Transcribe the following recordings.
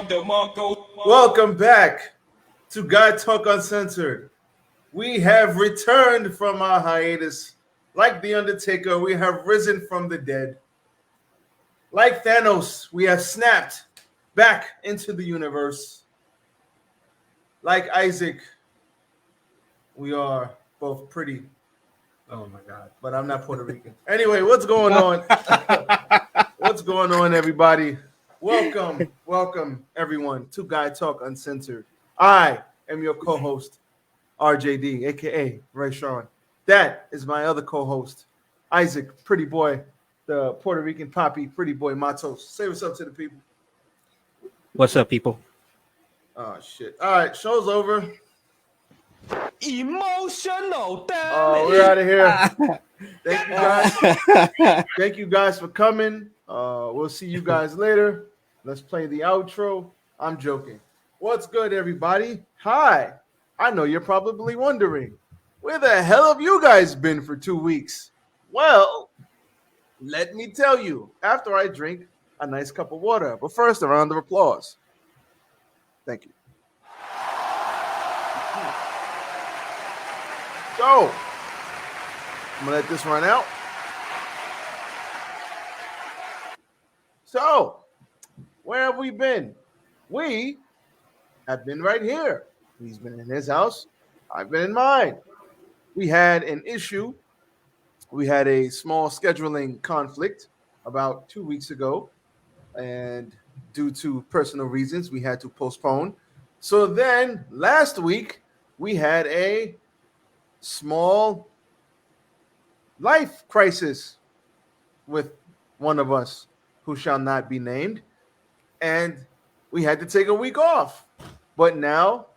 Welcome back to Guytalk Uncensored. We have returned from our hiatus. Like the Undertaker, we have risen from the dead. Like Thanos, we have snapped back into the universe. Like Isaac, we are both pretty. Oh my God. But I'm not Puerto Rican. Anyway, what's going on? What's going on, everybody? Welcome, everyone, to Guytalk Uncensored. I am your co-host, RJD, a.k.a. Ray Sean. That is my other co-host, Isaac, pretty boy, the Puerto Rican poppy, pretty boy Matos. Say what's up to the people. What's up, people? Oh, shit. All right, show's over. Emotional damage. Oh, we're out of here. Thank you guys. Thank you guys for coming. We'll see you guys later. Let's play the outro. I'm joking. What's good, everybody? Hi. I know you're probably wondering, where the hell have you guys been for 2 weeks? Well, let me tell you, after I drink a nice cup of water. But first, a round of applause. Thank you. So, I'm going to let this run out. So, where have we been? We have been right here. He's been in his house. I've been in mine. We had an issue. We had a small scheduling conflict about 2 weeks ago. And due to personal reasons, we had to postpone. So then last week, we had a small life crisis with one of us who shall not be named. And we had to take a week off. But now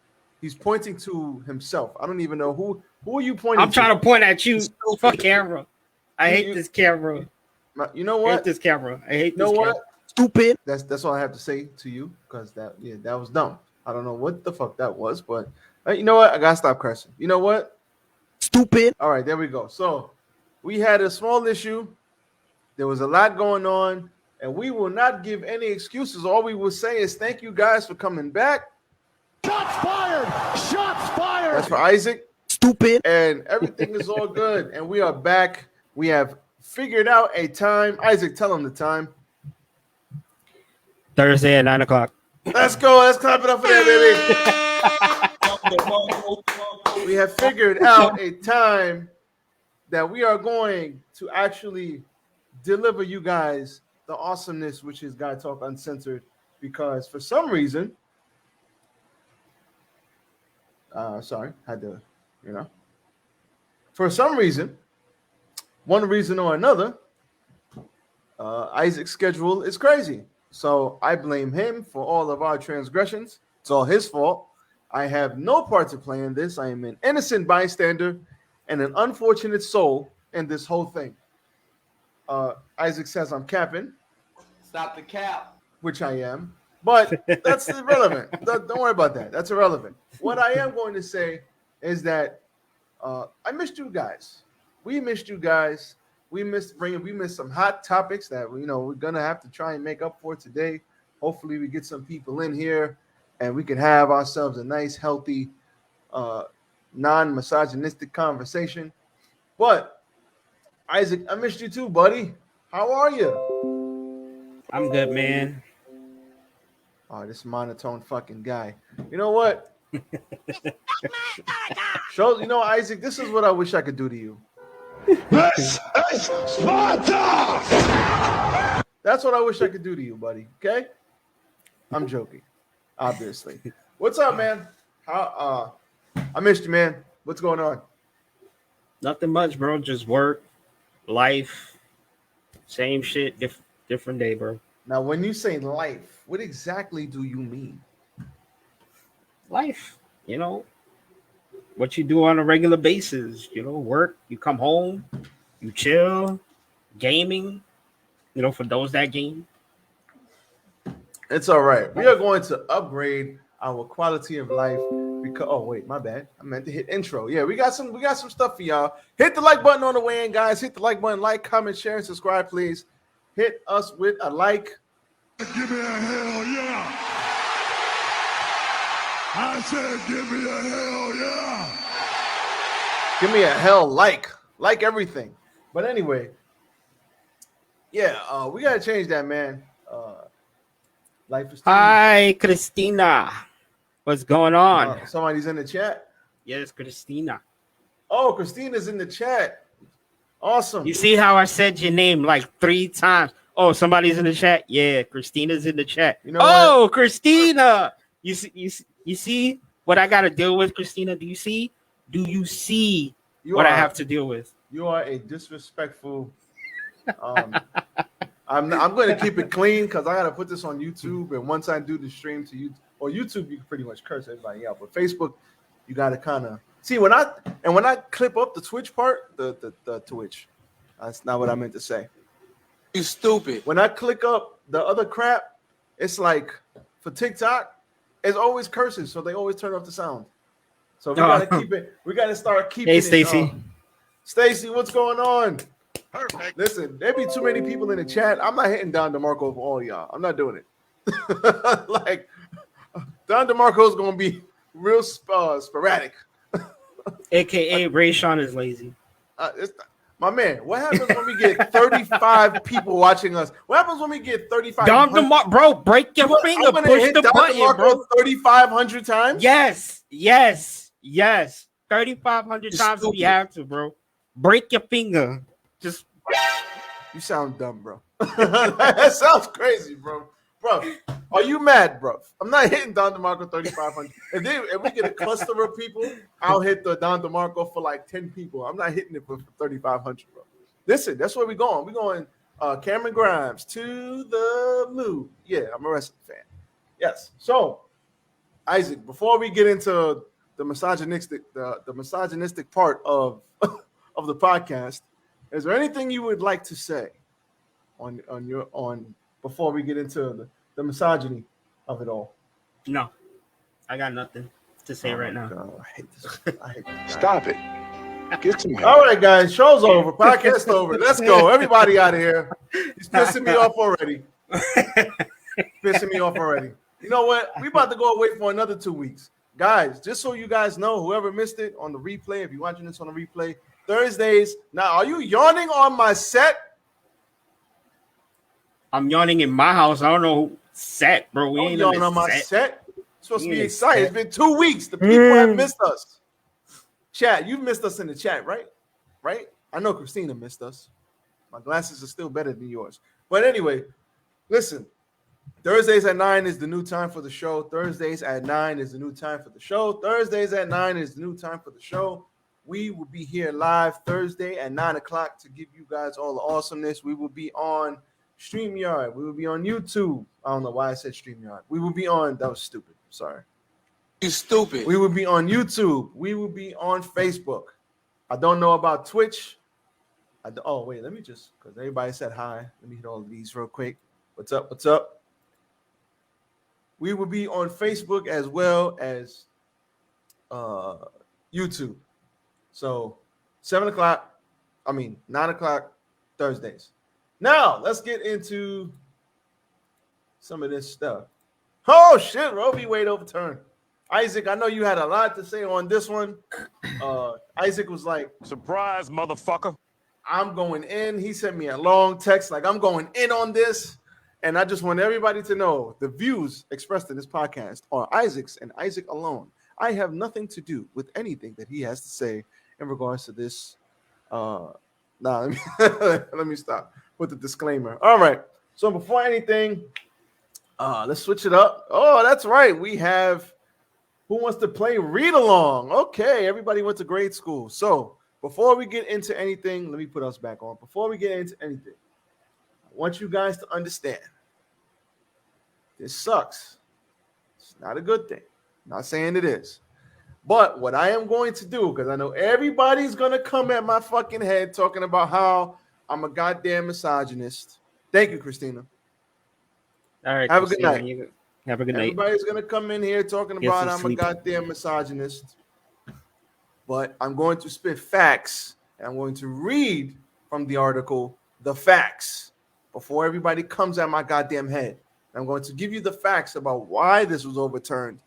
he's pointing to himself. I don't even know who are you pointing to? I'm trying to point at you. Fuck camera. I hate this camera. You know what? I hate this camera. I hate you know this what? camera. Stupid. That's all I have to say to you, because that was dumb. I don't know what the fuck that was, but you know what? I gotta stop cursing. You know what? Stupid. All right, there we go. So we had a small issue. There was a lot going on, and we will not give any excuses. All we will say is thank you guys for coming back. Shots fired! Shots fired! That's for Isaac. Stupid. And everything is all good. And we are back. We have figured out a time. Isaac, tell him the time. Thursday at 9 o'clock. Let's go. Let's clap it up for that, baby. We have figured out a time that we are going to actually deliver you guys the awesomeness, which is Guytalk Uncensored, because for some reason, for some reason, one reason or another, Isaac's schedule is crazy. So I blame him for all of our transgressions. It's all his fault. I have no part to play in this. I am an innocent bystander and an unfortunate soul in this whole thing. Isaac says I'm capping. Stop the cap. Which I am. But that's irrelevant. Don't worry about that. That's irrelevant. What I am going to say is that I missed you guys. We missed you guys. We missed some hot topics that we're gonna have to try and make up for today. Hopefully, we get some people in here and we can have ourselves a nice, healthy, non-misogynistic conversation. But Isaac, I missed you too, buddy. How are you? I'm good, man. Oh, this monotone fucking guy. You know what? Isaac, this is what I wish I could do to you. This is Sparta! That's what I wish I could do to you, buddy. Okay? I'm joking, obviously. What's up, man? I missed you, man. What's going on? Nothing much, bro. Just work, life, same shit, different day, bro. Now, when you say life, what exactly do you mean? Life, what you do on a regular basis, work, you come home, you chill, gaming, for those that game. It's all right. We are going to upgrade our quality of life because wait, my bad. I meant to hit intro. Yeah, we got some stuff for y'all. Hit the like button on the way in, guys. Hit the like button, comment, share, and subscribe, please. Hit us with a like. Give me a hell yeah. I said, give me a hell yeah. Give me a hell like everything. But anyway, yeah, we gotta change that, man. Life is too. Hi, Christina. What's going on? Somebody's in the chat. Yes, Christina. Oh, Christina's in the chat. Awesome. You see how I said your name like 3 times? Oh, somebody's in the chat. Yeah, Christina's in the chat. You know oh, what? Christina. You see what I got to deal with, Christina? Do you see? Do you see I have to deal with? You are a disrespectful. I'm going to keep it clean because I got to put this on YouTube. And once I do the stream to YouTube, or YouTube, you can pretty much curse everybody out. But Facebook, you got to kind of see when I clip up the Twitch part, the Twitch. That's not what I meant to say. You stupid. When I click up the other crap, it's like for TikTok, it's always curses, so they always turn off the sound. So we gotta keep it. We gotta start keeping. Hey, Stacy. Stacy, what's going on? Perfect. Listen, there be too many people in the chat. I'm not hitting Don DeMarco for all y'all. I'm not doing it. Like Don DeMarco's gonna be real sporadic. AKA Ray Sean is lazy. My man, what happens when we get 35 people watching us? What happens when we get 35? Don DeMarco, bro, break your finger, push the button, bro. 3,500 times? Yes. 3,500 times we have to, bro. Break your finger. Just. You sound dumb, bro. That sounds crazy, bro. Bro, are you mad, bro? I'm not hitting Don DeMarco 3,500. If we get a cluster of people, I'll hit the Don DeMarco for like 10 people. I'm not hitting it for 3,500, bro. Listen, that's where we're going. We're going Cameron Grimes to the moon. Yeah, I'm a wrestling fan. Yes. So, Isaac, before we get into the misogynistic part of of the podcast, is there anything you would like to say on before we get into the misogyny of it all? No, I got nothing to say right now. God, I hate this. Stop it. Get some help. All right, guys, show's over. Podcast over. Let's go. Everybody out of here. He's pissing me off already. You know what? We about to go away for another 2 weeks. Guys, just so you guys know, whoever missed it on the replay, if you're watching this on the replay, Thursdays. Now, are you yawning on my set? I'm yawning in my house. I don't know who set, bro. We ain't yawning on my set. You're supposed to be excited. It's been 2 weeks. The people have missed us. Chat, you've missed us in the chat, right? Right? I know Christina missed us. My glasses are still better than yours. But anyway, listen. Thursdays at 9 is the new time for the show. We will be here live Thursday at 9 o'clock to give you guys all the awesomeness. We will be on StreamYard. We will be on YouTube. I don't know why I said StreamYard. We will be on. That was stupid. Sorry. You stupid. We will be on YouTube. We will be on Facebook. I don't know about Twitch. Oh, wait. Let me just, because everybody said hi. Let me hit all of these real quick. What's up? We will be on Facebook as well as YouTube. So 9 o'clock Thursdays. Now let's get into some of this stuff. Oh shit, Roe V Wade overturned. Isaac, I know you had a lot to say on this one. Isaac was like, surprise, motherfucker. I'm going in. He sent me a long text like, I'm going in on this. And I just want everybody to know the views expressed in this podcast are Isaac's and Isaac alone. I have nothing to do with anything that he has to say in regards to this. Let me stop with the disclaimer. All right. So before anything, let's switch it up. Oh, that's right. We have Who Wants to Play Read Along. Okay, everybody went to grade school. So before we get into anything, let me put us back on. Before we get into anything, I want you guys to understand this sucks. It's not a good thing. I'm not saying it is. But what I am going to do, because I know everybody's going to come at my fucking head talking about how I'm a goddamn misogynist. Thank you, Christina. All right. Have a good night. Have a good night. Everybody's going to come in here talking about I'm a goddamn misogynist. But I'm going to spit facts, and I'm going to read from the article the facts before everybody comes at my goddamn head. I'm going to give you the facts about why this was overturned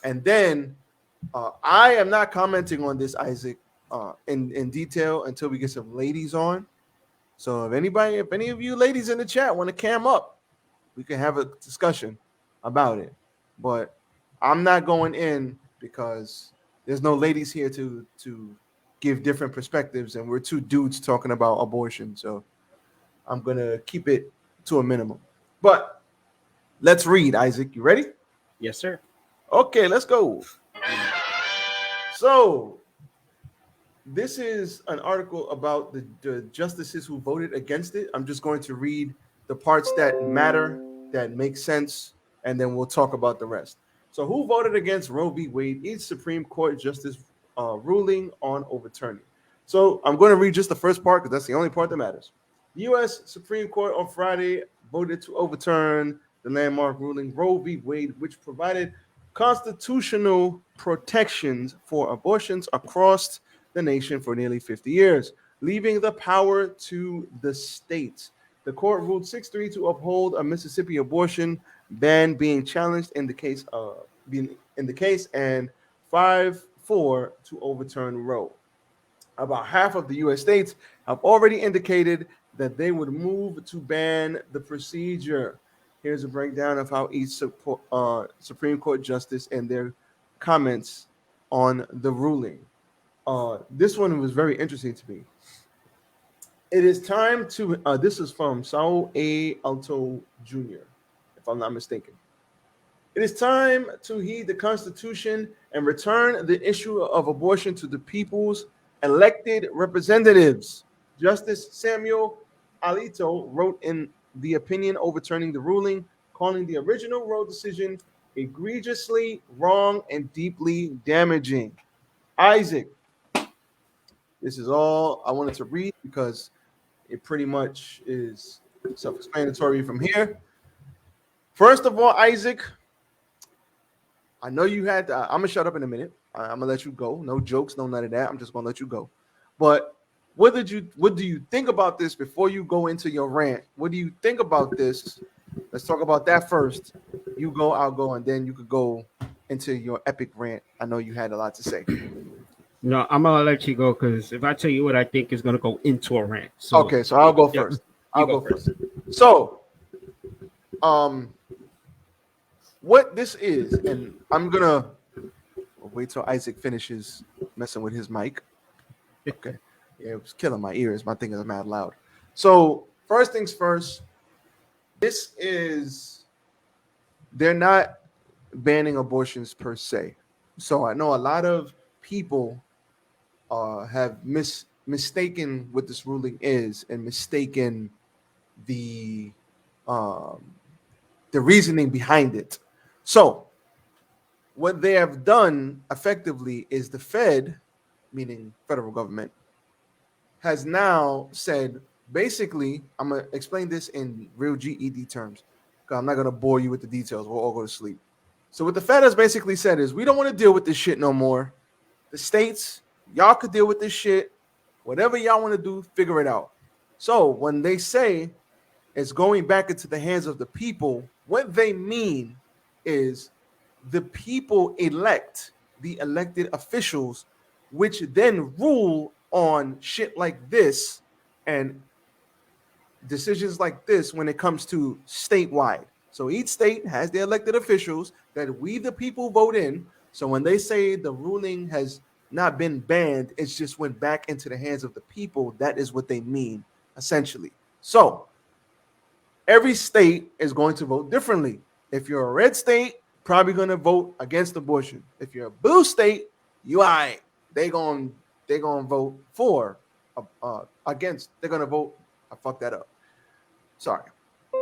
And then I am not commenting on this, Isaac, in detail until we get some ladies on. So if any of you ladies in the chat want to cam up, we can have a discussion about it. But I'm not going in because there's no ladies here to give different perspectives, and we're two dudes talking about abortion. So I'm gonna keep it to a minimum. But let's read, Isaac. You ready? Yes, sir. Okay, let's go. So this is an article about the justices who voted against it. I'm just going to read the parts that matter, that make sense, and then we'll talk about the rest. So, who voted against Roe v. Wade? Each Supreme Court justice ruling on overturning. So, I'm going to read just the first part because that's the only part that matters. The U.S. Supreme Court on Friday voted to overturn the landmark ruling Roe v. Wade, which provided constitutional protections for abortions across the nation for nearly 50 years, leaving the power to the states. The court ruled 6-3 to uphold a Mississippi abortion ban being challenged in the case and 5-4 to overturn Roe. About half of the U.S. states have already indicated that they would move to ban the procedure. Here's a breakdown of how each Supreme Court justice and their comments on the ruling. This one was very interesting to me. It is time to, this is from Saul A. Alto Jr., if I'm not mistaken. It is time to heed the Constitution and return the issue of abortion to the people's elected representatives. Justice Samuel Alito wrote in the opinion overturning the ruling, calling the original Roe decision egregiously wrong and deeply damaging. Isaac, this is all I wanted to read because it pretty much is self-explanatory from here. First of all, Isaac, I know you had I'm gonna shut up in a minute. I'm gonna let you go. No jokes, no none of that. I'm just gonna let you go. But what do you think about this before you go into your rant? What do you think about this? Let's talk about that first. You go, I'll go, and then you could go into your epic rant. I know you had a lot to say. No, I'm gonna let you go because if I tell you what I think is gonna go into a rant. So Okay, so I'll go first. I'll go first. So, what this is, and I'm gonna wait till Isaac finishes messing with his mic. Okay, yeah, it was killing my ears. My thing is mad loud. So, first things first. They're not banning abortions per se. So I know a lot of people have mistaken what this ruling is and mistaken the reasoning behind it. So what they have done effectively is the Fed, meaning federal government, has now said, basically, I'm going to explain this in real GED terms, because I'm not going to bore you with the details. We'll all go to sleep. So what the Fed has basically said is, we don't want to deal with this shit no more. The states, y'all could deal with this shit. Whatever y'all want to do, figure it out. So when they say it's going back into the hands of the people, what they mean is the people elect the elected officials, which then rule on shit like this and decisions like this when it comes to statewide. So each state has their elected officials that we, the people, vote in. So when they say the ruling has not been banned, it's just went back into the hands of the people. That is what they mean, essentially. So every state is going to vote differently. If you're a red state, probably going to vote against abortion. If you're a blue state, you all right. They're going to vote for against. They're going to vote. I fucked that up. Sorry.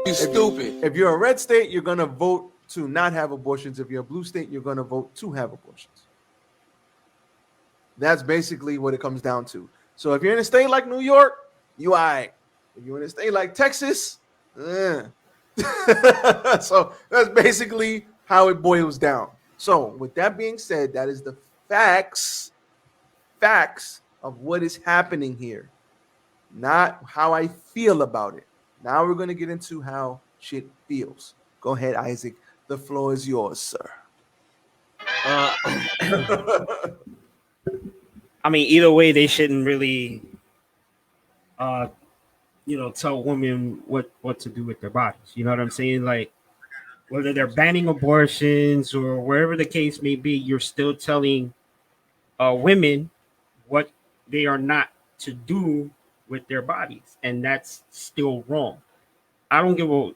You stupid. If you're a red state, you're going to vote to not have abortions. If you're a blue state, you're going to vote to have abortions. That's basically what it comes down to. So if you're in a state like New York, you all right. If you're in a state like Texas, so that's basically how it boils down. So with that being said, that is the facts of what is happening here, not how I feel about it. Now we're going to get into how shit feels. Go ahead, Isaac. The floor is yours, sir. I mean, either way, they shouldn't really, tell women what to do with their bodies. You know what I'm saying? Like, whether they're banning abortions or wherever the case may be, you're still telling women what they are not to do with their bodies, and that's still wrong. I don't give a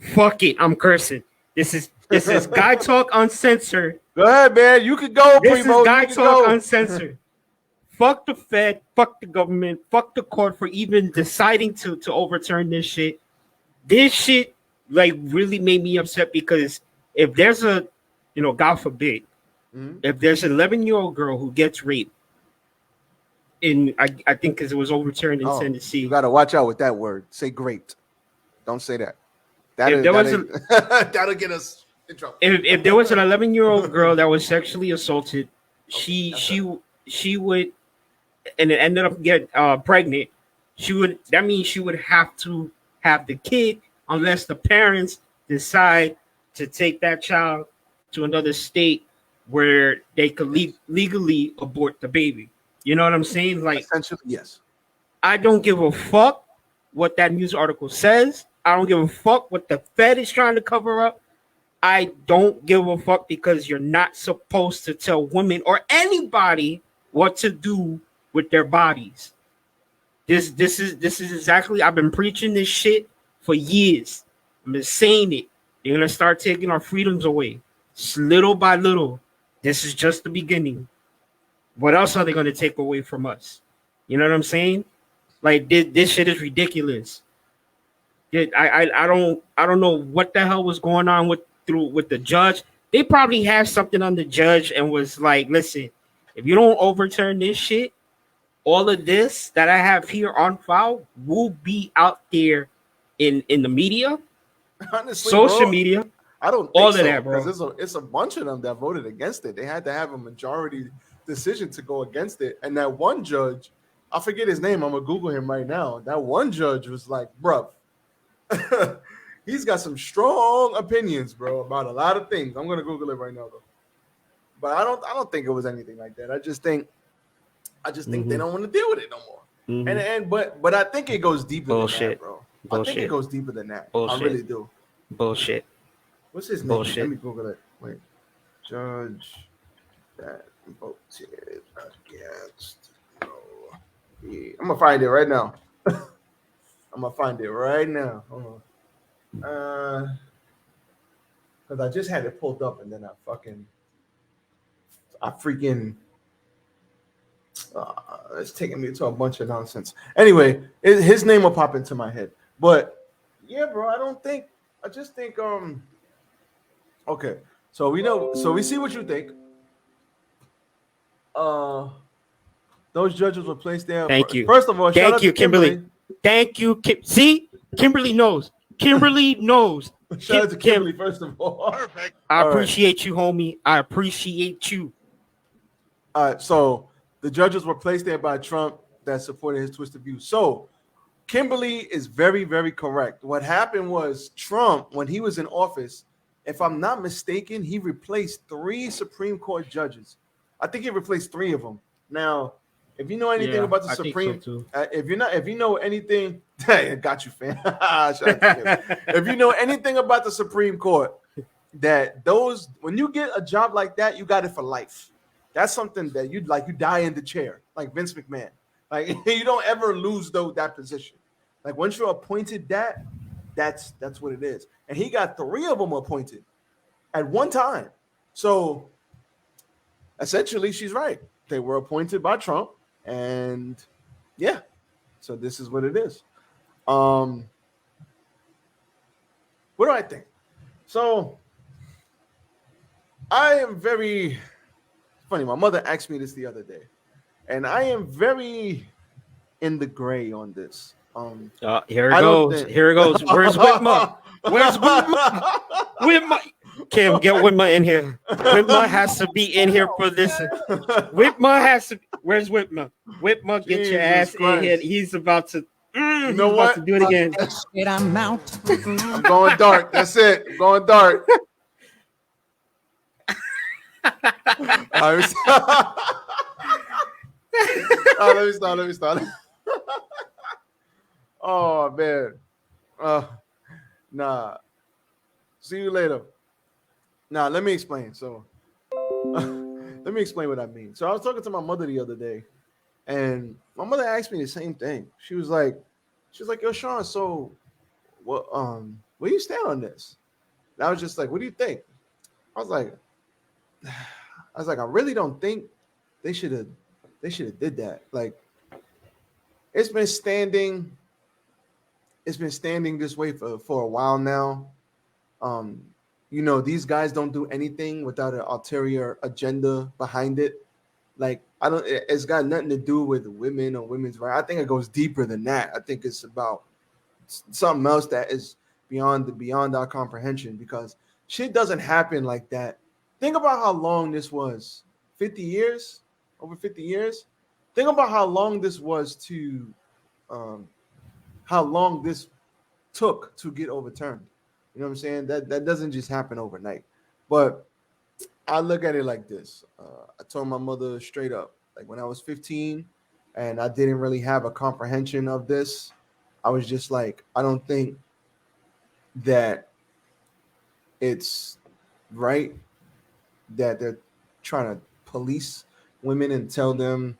fuck it. I'm cursing. This is Guytalk Uncensored. Go ahead, man. You can go, This Primo. is You can Guytalk go. Uncensored. Fuck the Fed, fuck the government, fuck the court for even deciding to overturn this shit. This shit like really made me upset because if there's a, God forbid, if there's an 11-year-old girl who gets raped, I think because it was overturned in Tennessee. You gotta watch out with that word. Say great. Don't say that. That'll get us in trouble. If there was an 11-year-old girl that was sexually assaulted, she would, and it ended up getting pregnant. That means she would have to have the kid unless the parents decide to take that child to another state where they could legally abort the baby. You know what I'm saying? Like, essentially, yes. I don't give a fuck what that news article says. I don't give a fuck what the Fed is trying to cover up. I don't give a fuck because you're not supposed to tell women or anybody what to do with their bodies. This is exactly, I've been preaching this shit for years. I've been saying it. They're gonna start taking our freedoms away, little by little. This is just the beginning. What else are they gonna take away from us? You know what I'm saying? Like this shit is ridiculous. I don't know what the hell was going on with the judge. They probably had something on the judge and was like, listen, if you don't overturn this shit, all of this that I have here on file will be out there in the media, honestly, social media. I don't think all so, of that, bro. Because it's a bunch of them that voted against it. They had to have a majority decision to go against it. And that one judge, I forget his name. I'm gonna Google him right now. That one judge was like, bruh, he's got some strong opinions, bro, about a lot of things. I'm gonna Google it right now, though. But I don't think it was anything like that. I just think they don't want to deal with it no more. But I think it goes deeper than that, bro. I think it goes deeper than that. I really do. Bullshit. What's his name? Bullshit. Let me Google it. Wait. Judge that voted against. I'm gonna find it right now. Hold on. Because I just had it pulled up and then it's taking me to a bunch of nonsense. Anyway, his name will pop into my head. But yeah, bro, I just think okay. So we see what you think. Those judges were placed there. Thank you. First of all, shout out to Kimberly. Thank you, See, Kimberly knows. Kimberly knows. Shout out to Kimberly, first of all. Perfect. I appreciate you, homie. I appreciate you. All right, so the judges were placed there by Trump that supported his twisted views. So Kimberly is very, very correct. What happened was Trump, when he was in office, if I'm not mistaken, he replaced 3 Supreme Court judges. I think he replaced 3 of them. Now, if you know anything about the Supreme, so if you know anything, I got you, fam. If you know anything about the Supreme Court, that those when you get a job like that, you got it for life. That's something that you die in the chair, like Vince McMahon. Like you don't ever lose that position. Like once you're appointed that's what it is. And he got 3 of them appointed at one time. So essentially, she's right. They were appointed by Trump, and yeah. So this is what it is. What do I think? So I am very funny. My mother asked me this the other day, and I am very in the gray on this. Here it goes. Here it goes. Where's Whitmer? Where's Whitmer? Whitmer. Kim, get Whitmer in here. Whitmer has to be in here for this. Whitmer has to. Where's Whitmer? Whitmer, get your ass in here. He's about to. You know what? To do it again. I'm out. I'm going dark. That's it. I'm going dark. Let me start. Let me start. Oh man. Nah. See you later. Nah, let me explain. So let me explain what I mean. So I was talking to my mother the other day, and my mother asked me the same thing. She was like, yo, Sean, so where you stand on this? And I was just like, what do you think? I was like, I really don't think they should have did that. Like it's been standing this way for a while now. Um, these guys don't do anything without an ulterior agenda behind it. Like I don't it's got nothing to do with women or women's rights. I think it goes deeper than that. I think it's about something else that is beyond our comprehension because shit doesn't happen like that. Think about how long this was. 50 years? Over 50 years? Think about how long this was to how long this took to get overturned. You know what I'm saying? That doesn't just happen overnight. But I look at it like this. I told my mother straight up, like when I was 15 and I didn't really have a comprehension of this, I was just like, I don't think that it's right that they're trying to police women and tell them,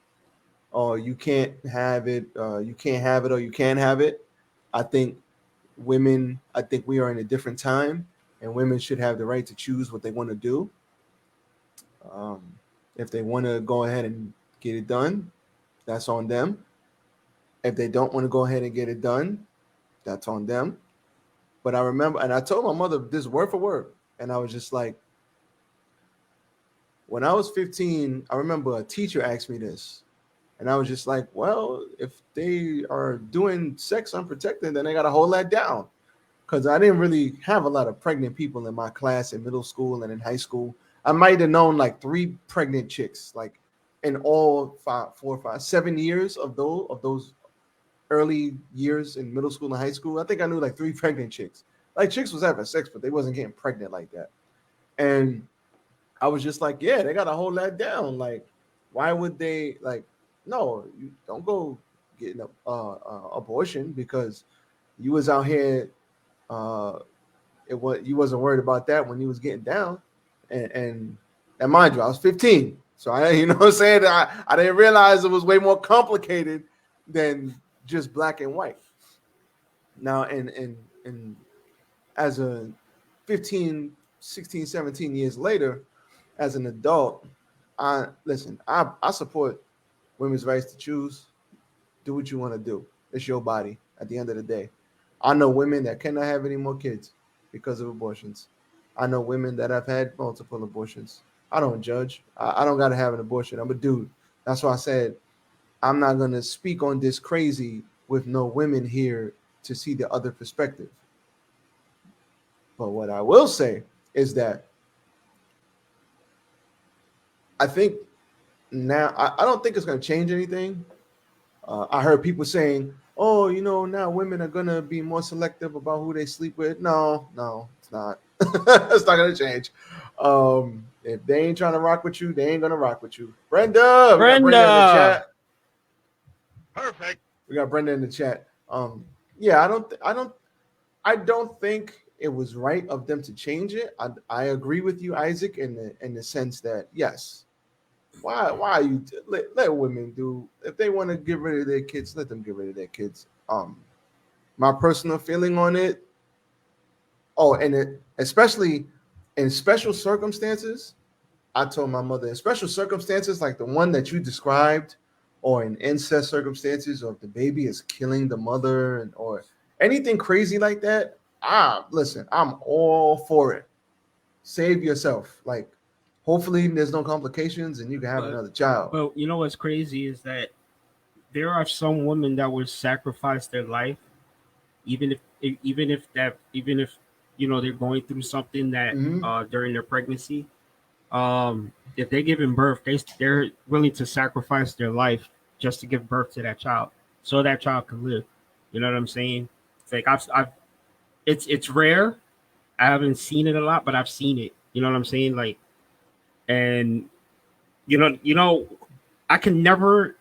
oh, you can't have it, you can't have it, or you can have it. I think I think we are in a different time and women should have the right to choose what they want to do. Um, if they want to go ahead and get it done, that's on them. If they don't want to go ahead and get it done, that's on them. But I remember, and I told my mother this word for word, and I was just like, when I was 15, I remember a teacher asked me this, and I was just like, well, if they are doing sex unprotected, then they got to hold that down. Because I didn't really have a lot of pregnant people in my class in middle school and in high school. I might have known like 3 pregnant chicks, like in all 5, 4, 5, 7 years of those early years in middle school and high school. I think I knew like 3 pregnant chicks. Like chicks was having sex, but they wasn't getting pregnant like that. And I was just like, yeah, they gotta hold that down. Like, why would they like? No, you don't go getting a abortion because you was out here. Uh, you wasn't worried about that when you was getting down, and mind you, I was 15, so I you know what I'm saying I didn't realize it was way more complicated than just black and white. Now, and as a 15, 16, 17 years later, as an adult, I support women's rights to choose. Do what you want to do. It's your body at the end of the day. I know women that cannot have any more kids because of abortions. I know women that have had multiple abortions. I don't judge. I don't got to have an abortion. I'm a dude. That's why I said I'm not going to speak on this crazy with no women here to see the other perspective. But what I will say is that I think now, I don't think it's going to change anything. I heard people saying, oh, now women are going to be more selective about who they sleep with. No, it's not. It's not going to change. If they ain't trying to rock with you, they ain't going to rock with you. Brenda! We got Brenda in the chat. Perfect. We got Brenda in the chat. Yeah, I don't think it was right of them to change it. I agree with you, Isaac, in the sense that, yes, why are you let women do if they want to get rid of their kids, let them get rid of their kids. My personal feeling on it, especially in special circumstances, I told my mother in special circumstances like the one that you described, or in incest circumstances, or if the baby is killing the mother or anything crazy like that, listen, I'm all for it. Save yourself. Like, hopefully there's no complications and you can have another child. Well, you know what's crazy is that there are some women that would sacrifice their life, even if they're going through something that during their pregnancy. If they're giving birth, they're willing to sacrifice their life just to give birth to that child, so that child can live. You know what I'm saying? It's like it's rare. I haven't seen it a lot, but I've seen it. You know what I'm saying? Like And you know, I can never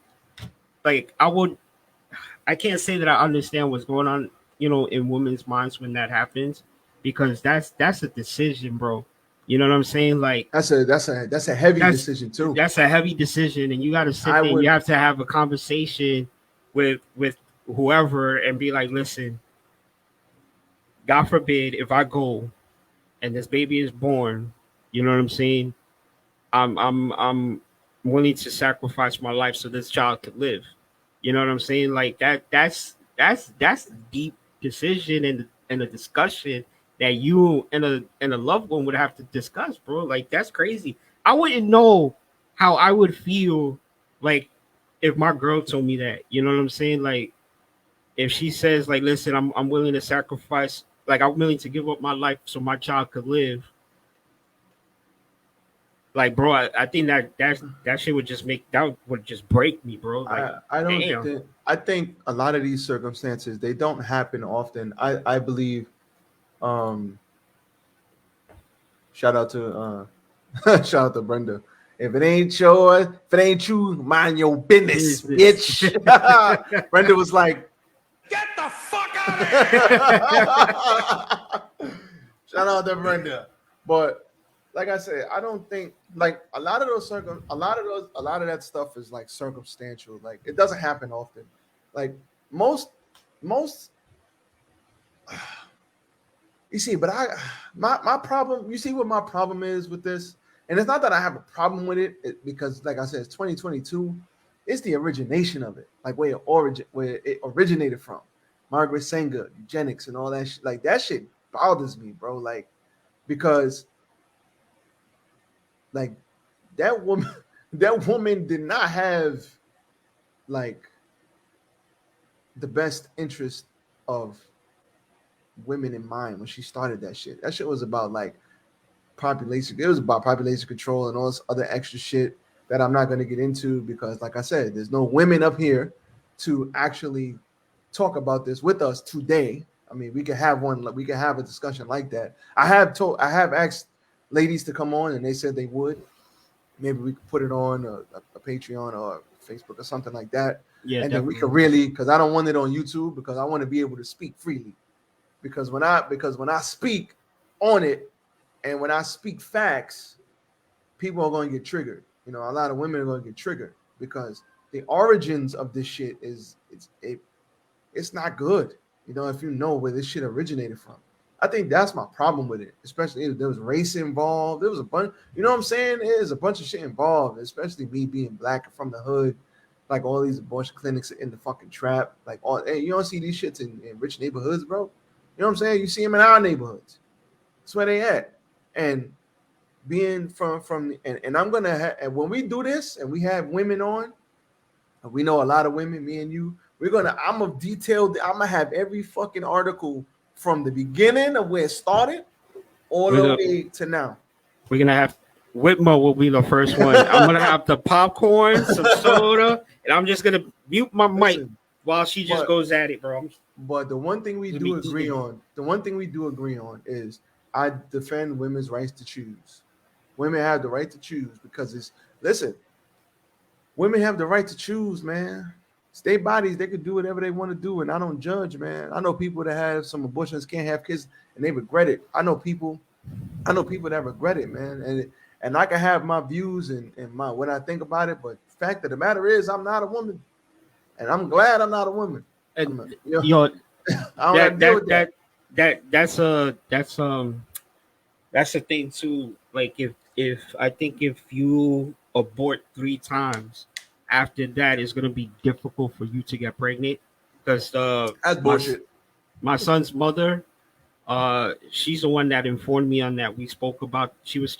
like I can't say that I understand what's going on, in women's minds when that happens, because that's a decision, bro. You know what I'm saying? Like That's a heavy that's decision too. that's a heavy decision, and you got to sit I there and you would have to have a conversation with whoever and be like, listen, God forbid if I go and this baby is born, you know what I'm saying? I'm willing to sacrifice my life so this child could live. You know what I'm saying? Like that's a deep decision and a discussion that you and a loved one would have to discuss, bro. Like that's crazy. I wouldn't know how I would feel like if my girl told me that. You know what I'm saying? Like if she says like, listen, I'm willing to sacrifice, like I'm willing to give up my life so my child could live. Like, bro, I think that shit would just break me, bro. Like, I don't damn. think I think a lot of these circumstances they don't happen often. I believe um shout out to shout out to Brenda. If it ain't you, mind your business, Jesus. bitch. Brenda was like, Get the fuck out of here! shout out to Brenda. But like I said, I don't think like a lot of that stuff is like circumstantial. Like it doesn't happen often. Like most you see, but my problem, you see what my problem is with this? And it's not that I have a problem with because like I said, it's 2022. It's the origination of it, like where it originated from. Margaret Sanger, eugenics, and all that shit. Like that shit bothers me, bro. Like because like that woman that woman did not have like the best interest of women in mind when she started that shit. That shit was about like population. It was about population control and all this other extra shit that I'm not going to get into because, like I said, there's no women up here to actually talk about this with us today. I mean, we can have one. We can have a discussion like that. I have asked ladies to come on, and they said they would. Maybe we could put it on a Patreon or Facebook or something like that, Yeah, and then we definitely. could really, because I don't want it on YouTube because I want to be able to speak freely. Because when I speak on it and when I speak facts, people are going to get triggered. You know, a lot of women are going to get triggered because the origins of this shit it's not good. You know, if you know where this shit originated from. I think that's my problem with it, especially if there was race involved. There was a bunch, you know what I'm saying? There's a bunch of shit involved, especially me being black and from the hood. Like all these abortion clinics are in the fucking trap. Like all, hey, you don't see these shits in rich neighborhoods, bro. You know what I'm saying? You see them in our neighborhoods. That's where they at. And being from and I'm gonna and when we do this and we have women on, and we know a lot of women, me and you, I'm gonna have every fucking article from the beginning of where it started all We're the gonna way to now. we're gonna have Whitmer will be the first one. I'm gonna have the popcorn, some soda, and I'm just gonna mute my mic Listen, while she just but goes at it, bro. I'm but the one thing we gonna do be agree eating. on, is I defend women's rights to choose. Women have the right to choose because listen, women have the right to choose, man. It's their bodies, they could do whatever they want to do, and I don't judge, man. I know people that have some abortions, can't have kids, and they regret it. I know people that regret it, man. And I can have my views and my what I think about it, but the fact of the matter is I'm not a woman. And I'm glad I'm not a woman. And You know, yo, I don't have that to deal that with that. that that's a thing too. Like if you abort 3 times, after that it's gonna be difficult for you to get pregnant because That's bullshit. my son's mother, she's the one that informed me on that. We spoke about. Um, she was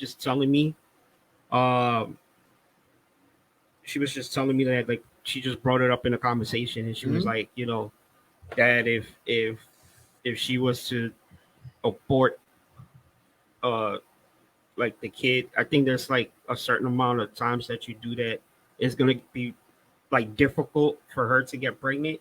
just telling me that like she just brought it up in a conversation, and she was Mhm. like, that if she was to abort uh like the kid, I think there's like a certain amount of times that you do that, it's gonna be like difficult for her to get pregnant.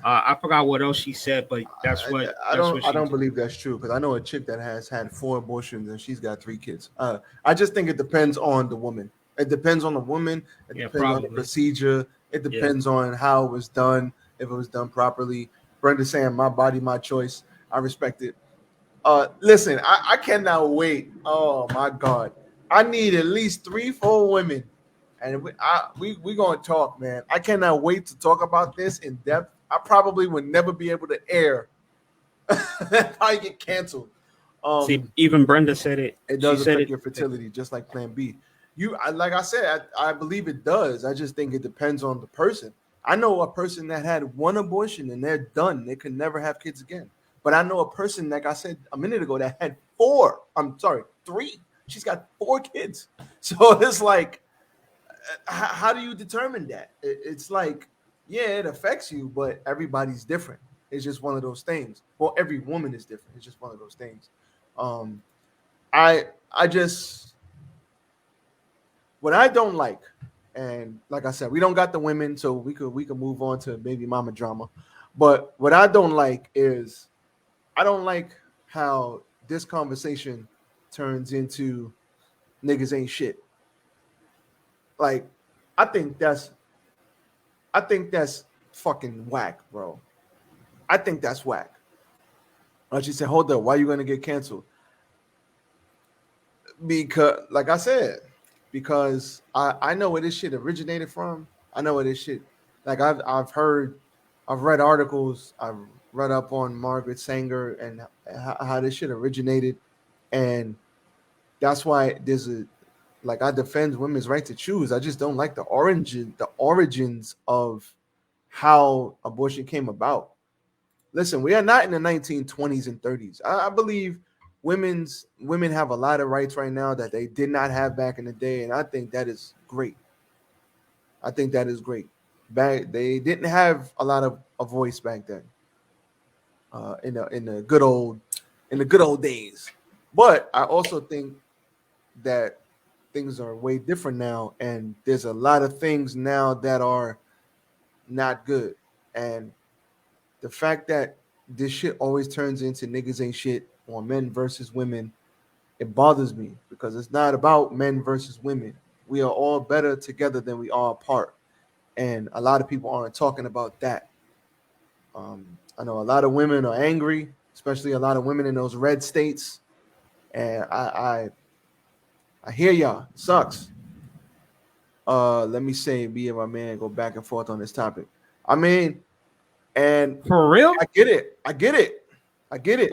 I forgot what else she said, but that's what I don't she believe that's true because I know a chick that has had 4 abortions and she's got 3 kids. I just think it depends on the woman. It depends on the woman. It Yeah, depends on the probably. procedure. It Yeah. depends on how it was done. If it was done properly. Brenda saying my body, my choice. I respect it. Listen, I cannot wait. Oh my God, I need at least 3, 4 women, and we gonna talk, man. I cannot wait to talk about this in depth. I probably would never be able to air. I get canceled. See, Um, even Brenda said it. it She does said affect it. your fertility, just like Plan B. Like I said, I believe it does. I just think it depends on the person. I know a person that had 1 abortion and they're done. They could never have kids again. But I know a person, like I said a minute ago, that had 4. I'm sorry, 3. She's got 4 kids. So it's like, how do you determine that? It's like, yeah, it affects you, but everybody's different. It's just one of those things. Well, every woman is different. It's just one of those things. Um, I just what I don't like, and like I said, we don't got the women, so we could move on to maybe mama drama. But what I don't like is I don't like how this conversation turns into niggas ain't shit. Like I think that's I think that's fucking whack, bro. I think that's whack. Like she said, hold up, why are you gonna get canceled? Because like I said, because I know where this shit originated from. I know where this shit like I've read articles, I've read up on Margaret Sanger and how this shit originated, and that's why there's a like I defend women's right to choose. I just don't like the origins of how abortion came about. Listen, we are not in the 1920s and 30s. I believe women have a lot of rights right now that they did not have back in the day, and I think that is great. I think that is great. Back they didn't have a lot of a voice back then. In the good old days. But I also think that things are way different now, and there's a lot of things now that are not good. And the fact that this shit always turns into niggas ain't shit on men versus women, it bothers me because it's not about men versus women. We are all better together than we are apart. And a lot of people aren't talking about that. I know a lot of women are angry, especially a lot of women in those red states. And I hear y'all. It sucks. Let me say, me and my man go back and forth on this topic. I mean, and For real? I get it. I get it. I get it.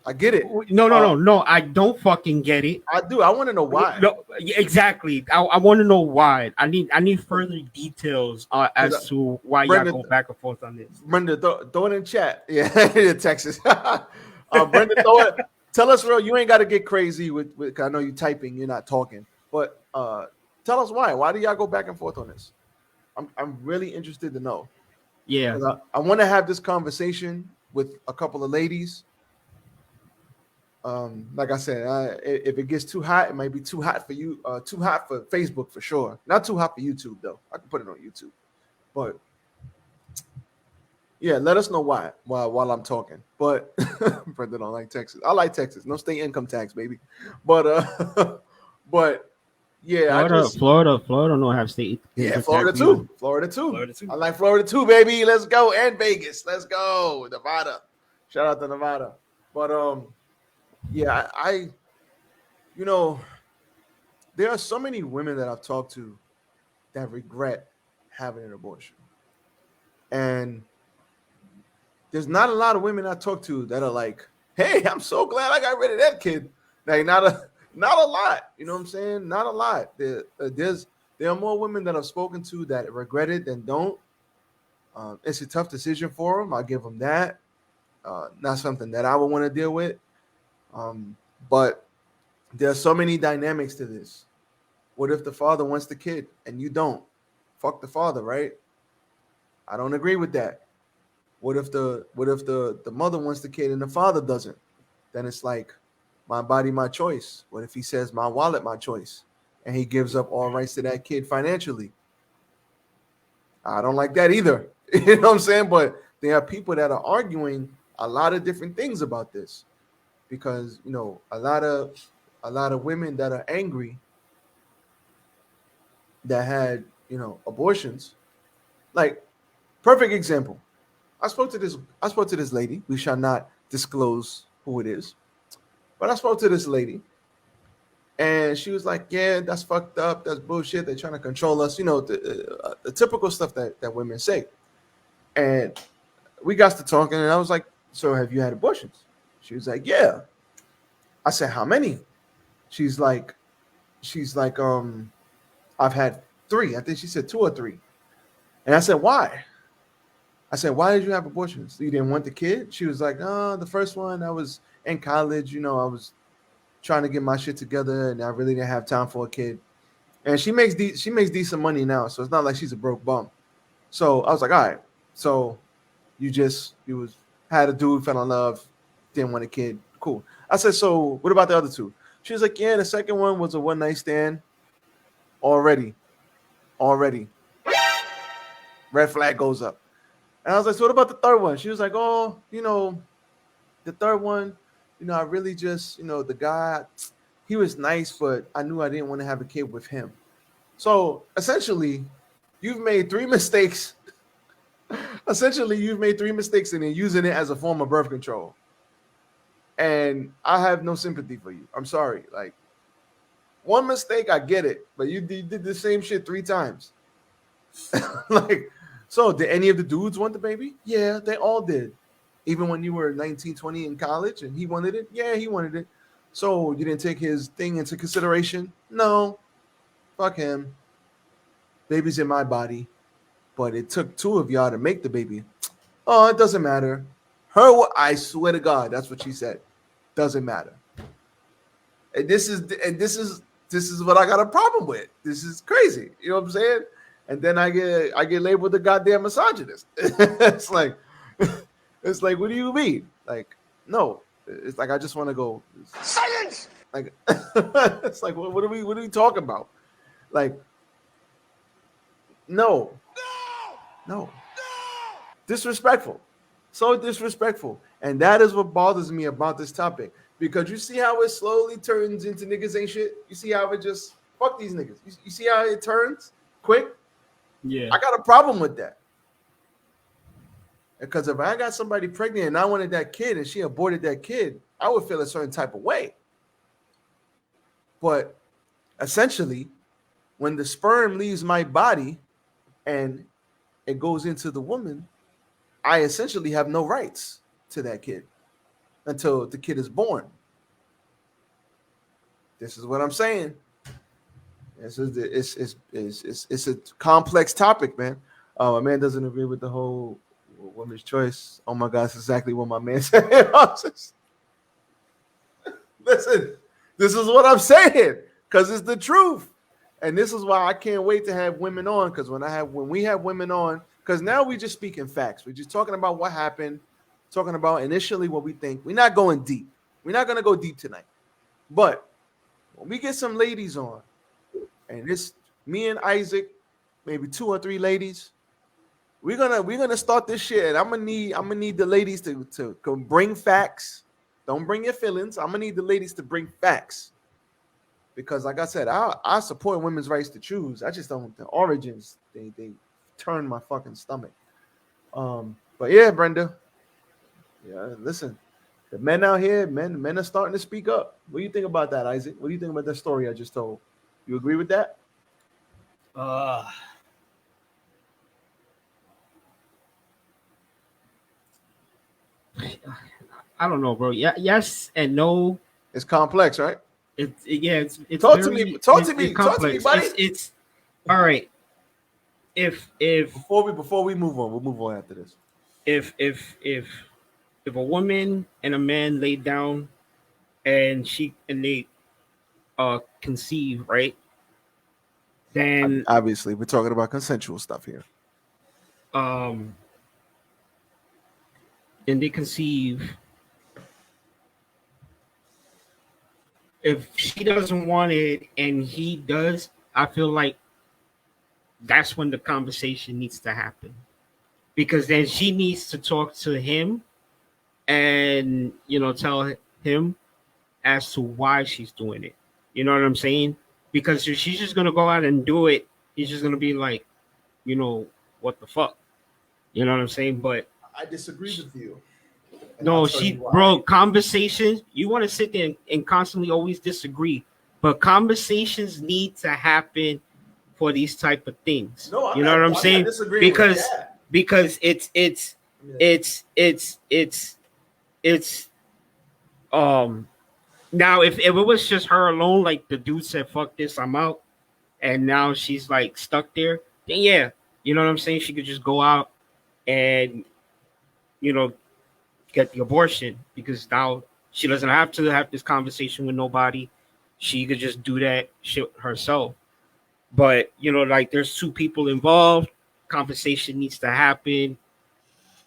I get it. No. I don't fucking get it. I do. I want to know why. No, exactly. I want to know why. I need further details as to why Brenda, y'all go back and forth on this. Brenda, throw it in chat. Yeah, Texas. Brenda, tell us real. You ain't got to get crazy with. I know you typing. You're not talking. But tell us why. Why do y'all go back and forth on this? I'm really interested to know. Yeah. I want to have this conversation with a couple of ladies. Like I said, if it gets too hot, it might be too hot for you. Too hot for Facebook for sure. Not too hot for YouTube though. I can put it on YouTube. But yeah, let us know why while I'm talking. But Brenda don't like Texas. I like Texas. No state income tax, baby. But but yeah, Florida don't have state. Yeah, Florida too. Florida too. I like Florida too, baby. Let's go. And Vegas. Let's go. Nevada. Shout out to Nevada. But yeah, I you know, there are so many women that I've talked to that regret having an abortion. And there's not a lot of women I talk to that are like, hey, I'm so glad I got rid of that kid. Like not a lot. You know what I'm saying? Not a lot. There are more women that I've spoken to that regret it than don't. It's a tough decision for them. I give them that. Not something that I would want to deal with. But there's so many dynamics to this. What if the father wants the kid and you don't? Fuck the father, right? I don't agree with that. What if the mother wants the kid and the father doesn't? Then it's like my body, my choice. What if he says my wallet, my choice, and he gives up all rights to that kid financially? I don't like that either. You know what I'm saying? But there are people that are arguing a lot of different things about this because a lot of women that are angry that had abortions. Like, perfect example. I spoke to this lady. We shall not disclose who it is, but I spoke to this lady, and she was like, "Yeah, that's fucked up. That's bullshit. They're trying to control us. The typical stuff that women say." And we got to talking, and I was like, "So have you had abortions?" She was like, "Yeah." I said, "How many?" She's like, I've had three. I think she said two or three. And I said, "Why?" I said, "Why did you have abortions? You didn't want the kid?" She was like, "Oh, the first one, I was in college. I was trying to get my shit together, and I really didn't have time for a kid." And she makes decent money now, so it's not like she's a broke bum. So I was like, "All right, so you had a dude, fell in love, didn't want a kid, cool." I said, "So what about the other two?" She was like, "Yeah, the second one was a one night stand. Already, red flag goes up." And I was like, "So what about the third one?" She was like, "Oh, the third one, I really just, the guy, he was nice, but I knew I didn't want to have a kid with him." So essentially, you've made three mistakes. Essentially, you've made three mistakes and then using it as a form of birth control. And I have no sympathy for you. I'm sorry. Like, one mistake, I get it, but you did the same shit three times. Like, so did any of the dudes want the baby? Yeah, they all did. Even when you were 19, 20 in college and he wanted it? Yeah, he wanted it. So you didn't take his thing into consideration? No, fuck him. Baby's in my body, but it took two of y'all to make the baby. Oh, it doesn't matter. I swear to God, that's what she said. Doesn't matter. And this is what I got a problem with. This is crazy. You know what I'm saying? And then I get labeled the goddamn misogynist. It's like, what do you mean? Like, no. It's like I just want to go Silence! like it's like what are we talking about? Like, no, no. Disrespectful. So disrespectful. And that is what bothers me about this topic. Because you see how it slowly turns into niggas ain't shit? You see how it just fuck these niggas. You see how it turns quick? Yeah. I got a problem with that. Because if I got somebody pregnant and I wanted that kid and she aborted that kid, I would feel a certain type of way. But essentially, when the sperm leaves my body and it goes into the woman, I essentially have no rights to that kid until the kid is born. This is what I'm saying. It's a complex topic, man. My man doesn't agree with the whole woman's choice. Oh my God, that's exactly what my man said. Listen, this is what I'm saying because it's the truth, and this is why I can't wait to have women on. Because when we have women on, because now we just speaking facts. We're just talking about what happened, talking about initially what we think. We're not going deep. We're not gonna go deep tonight. But when we get some ladies on, and it's me and Isaac, maybe two or three ladies, we're gonna start this shit. And I'm gonna need the ladies to bring facts. Don't bring your feelings. I'm gonna need the ladies to bring facts. Because like I said, I support women's rights to choose. I just don't. The origins they turn my fucking stomach. But yeah, Brenda. Yeah, listen. The men out here, men are starting to speak up. What do you think about that, Isaac? What do you think about that story I just told? You agree with that? I don't know, bro. Yeah, yes and no. It's complex, right? It's Talk to very, me. Talk to it's me. Talk to me, complex. buddy. It's all right. If Before we move on, we'll move on after this. if a woman and a man lay down and they conceive, right? Then Obviously, we're talking about consensual stuff here. um and they conceive. If she doesn't want it and he does, I feel like that's when the conversation needs to happen. because then she needs to talk to him and tell him as to why she's doing it. You know what I'm saying? Because if she's just gonna go out and do it, he's just gonna be like, what the fuck? You know what I'm saying? But I disagree with you. And I'll no, tell you why. bro, conversations. You want to sit there and constantly always disagree, but conversations need to happen for these type of things. No, you know what I'm not saying? disagreeing with that. Because it's now if it was just her alone, like the dude said, fuck this, I'm out, and now she's like stuck there, then yeah, you know what I'm saying? She could just go out and get the abortion because now she doesn't have to have this conversation with nobody. She could just do that shit herself. But like there's two people involved, conversation needs to happen,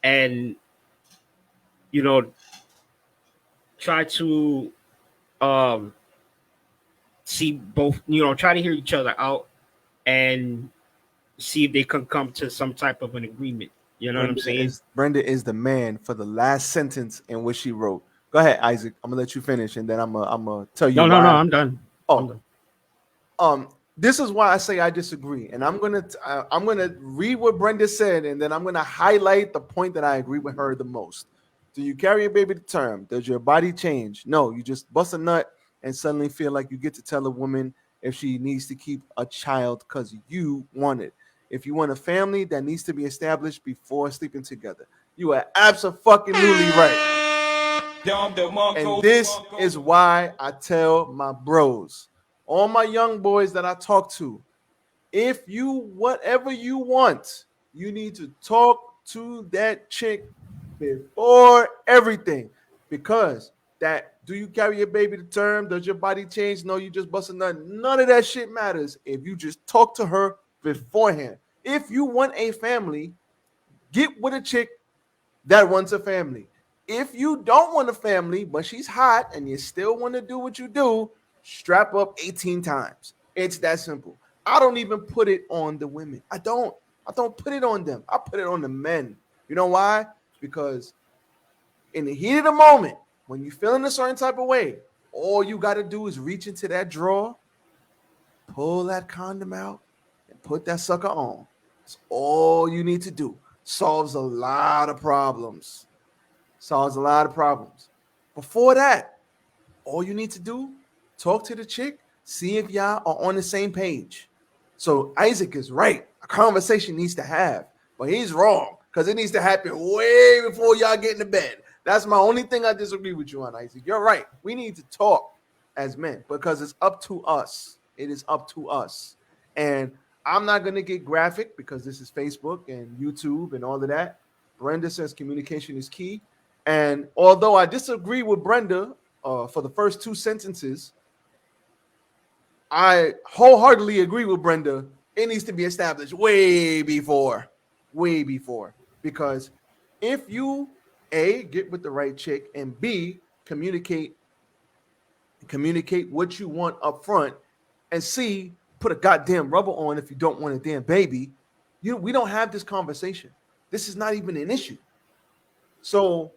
and try to see both, try to hear each other out and see if they can come to some type of an agreement. You know what I'm saying? Brenda is the man for the last sentence in which she wrote. Go ahead, Isaac. I'm gonna let you finish, and then I'm gonna tell you. No, I'm done. Oh, I'm done. This is why I say I disagree, and I'm gonna read what Brenda said, and then I'm gonna highlight the point that I agree with her the most. Do you carry a baby to term? Does your body change? No, you just bust a nut and suddenly feel like you get to tell a woman if she needs to keep a child because you want it. If you want a family that needs to be established before sleeping together, you are absolutely right. And this is why I tell my bros, all my young boys that I talk to, if you, whatever you want, you need to talk to that chick before everything. Because do you carry a baby to term? Does your body change? No, you just bust a nut. None of that shit matters if you just talk to her beforehand. If you want a family, get with a chick that wants a family. If you don't want a family, but she's hot and you still want to do what you do, strap up 18 times. It's that simple. I don't even put it on the women. I don't put it on them. I put it on the men. You know why? Because in the heat of the moment, when you're feeling a certain type of way, all you got to do is reach into that drawer, pull that condom out, and put that sucker on. That's all you need to do. Solves a lot of problems. Before that, all you need to do, talk to the chick, see if y'all are on the same page. So Isaac is right. A conversation needs to have, but he's wrong because it needs to happen way before y'all get into bed. That's my only thing I disagree with you on, Isaac. You're right. We need to talk as men because it's up to us. It is up to us. And I'm not going to get graphic because this is Facebook and YouTube and all of that. Brenda says communication is key. And although I disagree with Brenda for the first two sentences, I wholeheartedly agree with Brenda. It needs to be established way before. Because if you, A, get with the right chick, and B, communicate what you want up front, and C, put a goddamn rubber on if you don't want a damn baby, we don't have this conversation. This is not even an issue. So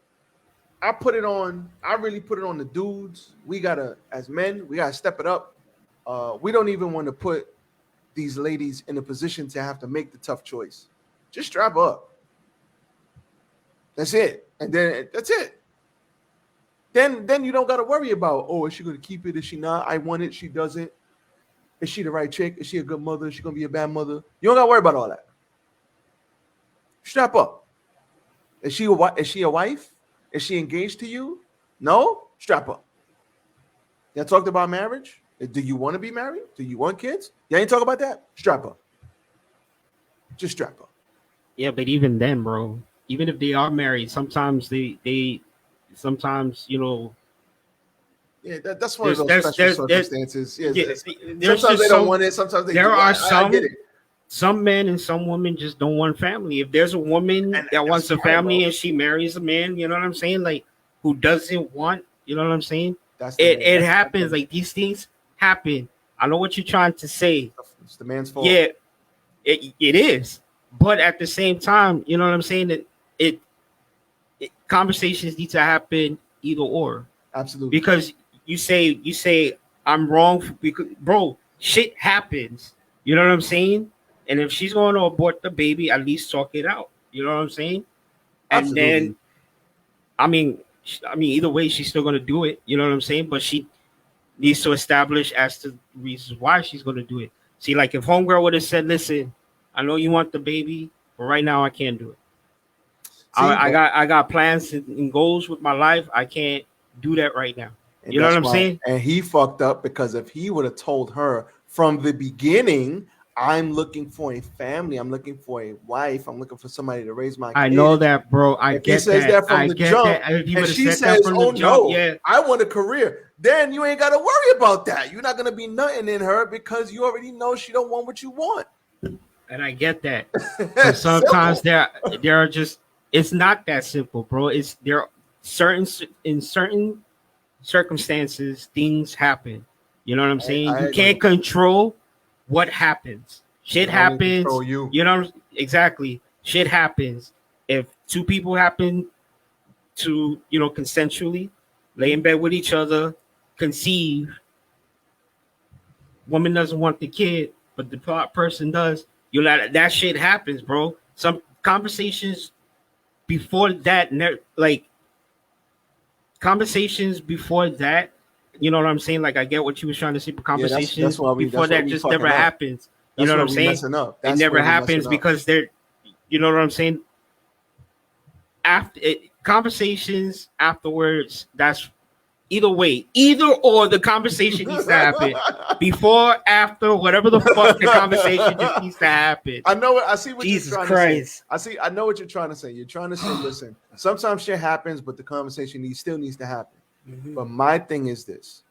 I really put it on the dudes. As men, we gotta step it up. We don't even want to put these ladies in a position to have to make the tough choice. Just strap up. That's it. And then that's it. Then you don't got to worry about, is she going to keep it? Is she not? I want it. She doesn't. Is she the right chick? Is she a good mother? Is she going to be a bad mother? You don't got to worry about all that. Strap up. Is she a wife? Is she engaged to you? No? Strap up. Y'all talked about marriage? Do you want to be married? Do you want kids? Y'all ain't talk about that? Strap up. Just strap up. Yeah, but even then, bro, even if they are married, sometimes they sometimes, Yeah, that's one of those special circumstances. Sometimes they don't want it. Sometimes they do. There are I get it. Some men and some women just don't want family. If there's a woman that wants a family and she marries a man, you know what I'm saying? Like, who doesn't want, you know what I'm saying? It happens. Like, these things happen. I know what you're trying to say. It's the man's fault. Yeah, it is. But at the same time, you know what I'm saying? That conversations need to happen either or. Absolutely. Because you say I'm wrong because bro, shit happens. You know what I'm saying? And if she's going to abort the baby, at least talk it out. You know what I'm saying? And Absolutely. then I mean, either way, she's still going to do it. You know what I'm saying? But she needs to establish as to reasons why she's going to do it. See, like if homegirl would have said, "Listen, I know you want the baby, but right now I can't do it. See, I got plans and goals with my life. I can't do that right now." and You know what that's I'm why. saying? And he fucked up because if he would have told her from the beginning, I'm looking for a family, I'm looking for a wife, I'm looking for somebody to raise my I know kids. that, bro. I If he get says that. that from I the get jump, that. If you and would have she said that says, from the "Oh jump, no, yeah. I want a career," then you ain't got to worry about that. You're not gonna be nothing in her because you already know she don't want what you want. And I get that. But sometimes Simple. there are just it's not that simple, bro. It's there in certain circumstances things happen. You know what I'm saying? I You agree. can't control what happens. You Shit can only happens. control you. You know exactly. Shit happens. If two people happen to, consensually lay in bed with each other, conceive, woman doesn't want the kid, but the person does. You let that shit happens, bro. Some conversations before that, like conversations before that. You know what I'm saying? Like I get what you was trying to say, but Yeah, conversations before that's why that we just never fucking up. happens. You That's know what where I'm we saying? messing up. It That's never where we happens messing up. because they're, you know what I'm saying? Conversations afterwards. That's either way, either or the conversation needs to happen. Before, after, whatever the fuck the conversation just needs to happen. I know it. I see what Jesus you're trying Christ. to say. I know what you're trying to say. You're trying to say, listen, sometimes shit happens, but the conversation still needs to happen. Mhm. But my thing is this.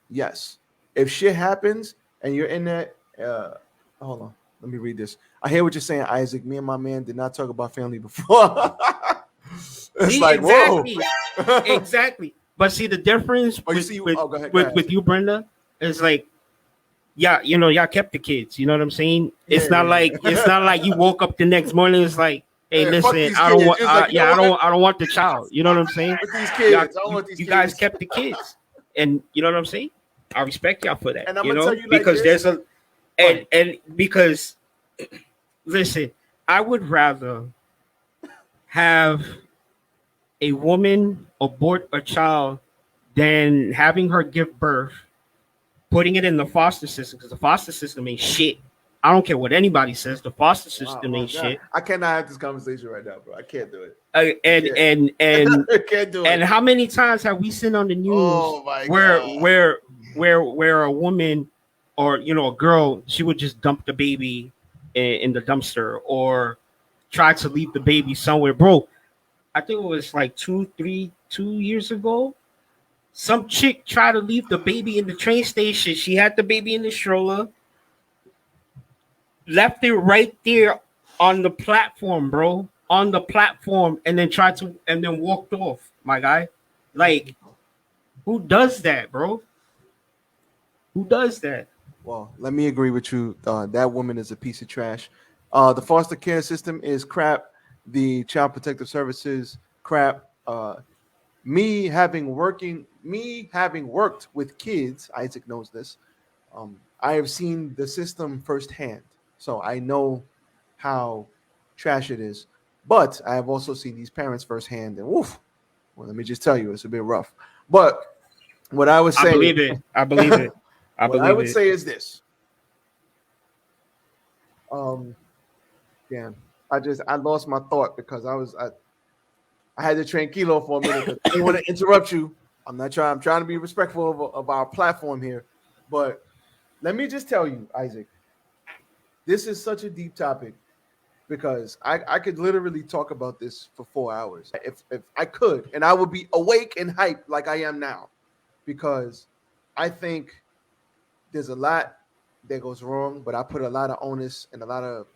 Yes. If shit happens and you're in that, hold on. Let me read this. I hear what you're saying, Isaac. Me and my man did not talk about family before. It's See, like, whoa. exactly. Exactly. But see the difference Oh, you with see, with, oh, go ahead. with, with you, Brenda, is like, yeah, y'all kept the kids. You know what I'm saying? Yeah, It's not like you woke up the next morning. It's like, hey, yeah, fuck listen, these I don't kids. want, It's like, you know what? I don't want the child. You know what I'm saying? With these Y'all, kids. I don't want these you guys kids. kept the kids, and you know what I'm saying? I respect y'all for that. And I'm You gonna tell know, you like because this. there's a and because listen, I would rather have a woman abort a child than having her give birth, putting it in the foster system because the foster system ain't shit. I don't care what anybody says. The foster Wow, system oh ain't God. shit. I cannot have this conversation right now, bro. I can't do it. And Yeah. and and I can't do and it. how many times have we seen on the news Oh my where God. where a woman or a girl, she would just dump the baby in the dumpster or try to leave the baby somewhere, bro? I think it was like 2 years ago. Some chick tried to leave the baby in the train station. She had the baby in the stroller, left it right there on the platform, bro. On the platform, and then walked off, my guy. Like, who does that, bro? Who does that? Well, let me agree with you. That woman is a piece of trash. The foster care system is crap. The child protective services crap. Me having worked with kids, Isaac knows this. I have seen the system firsthand, so I know how trash it is. But I have also seen these parents firsthand, and woof. Well, let me just tell you, it's a bit rough. But what I would I say, believe it. I believe it. I what I believe would it. say is this. Um, Damn, I lost my thought because I had to tranquilo for a minute because I didn't want to interrupt you. I'm trying to be respectful of our platform here, but let me just tell you, Isaac, this is such a deep topic because I could literally talk about this for 4 hours if I could, and I would be awake and hyped like I am now because I think there's a lot that goes wrong, but I put a lot of onus and a lot of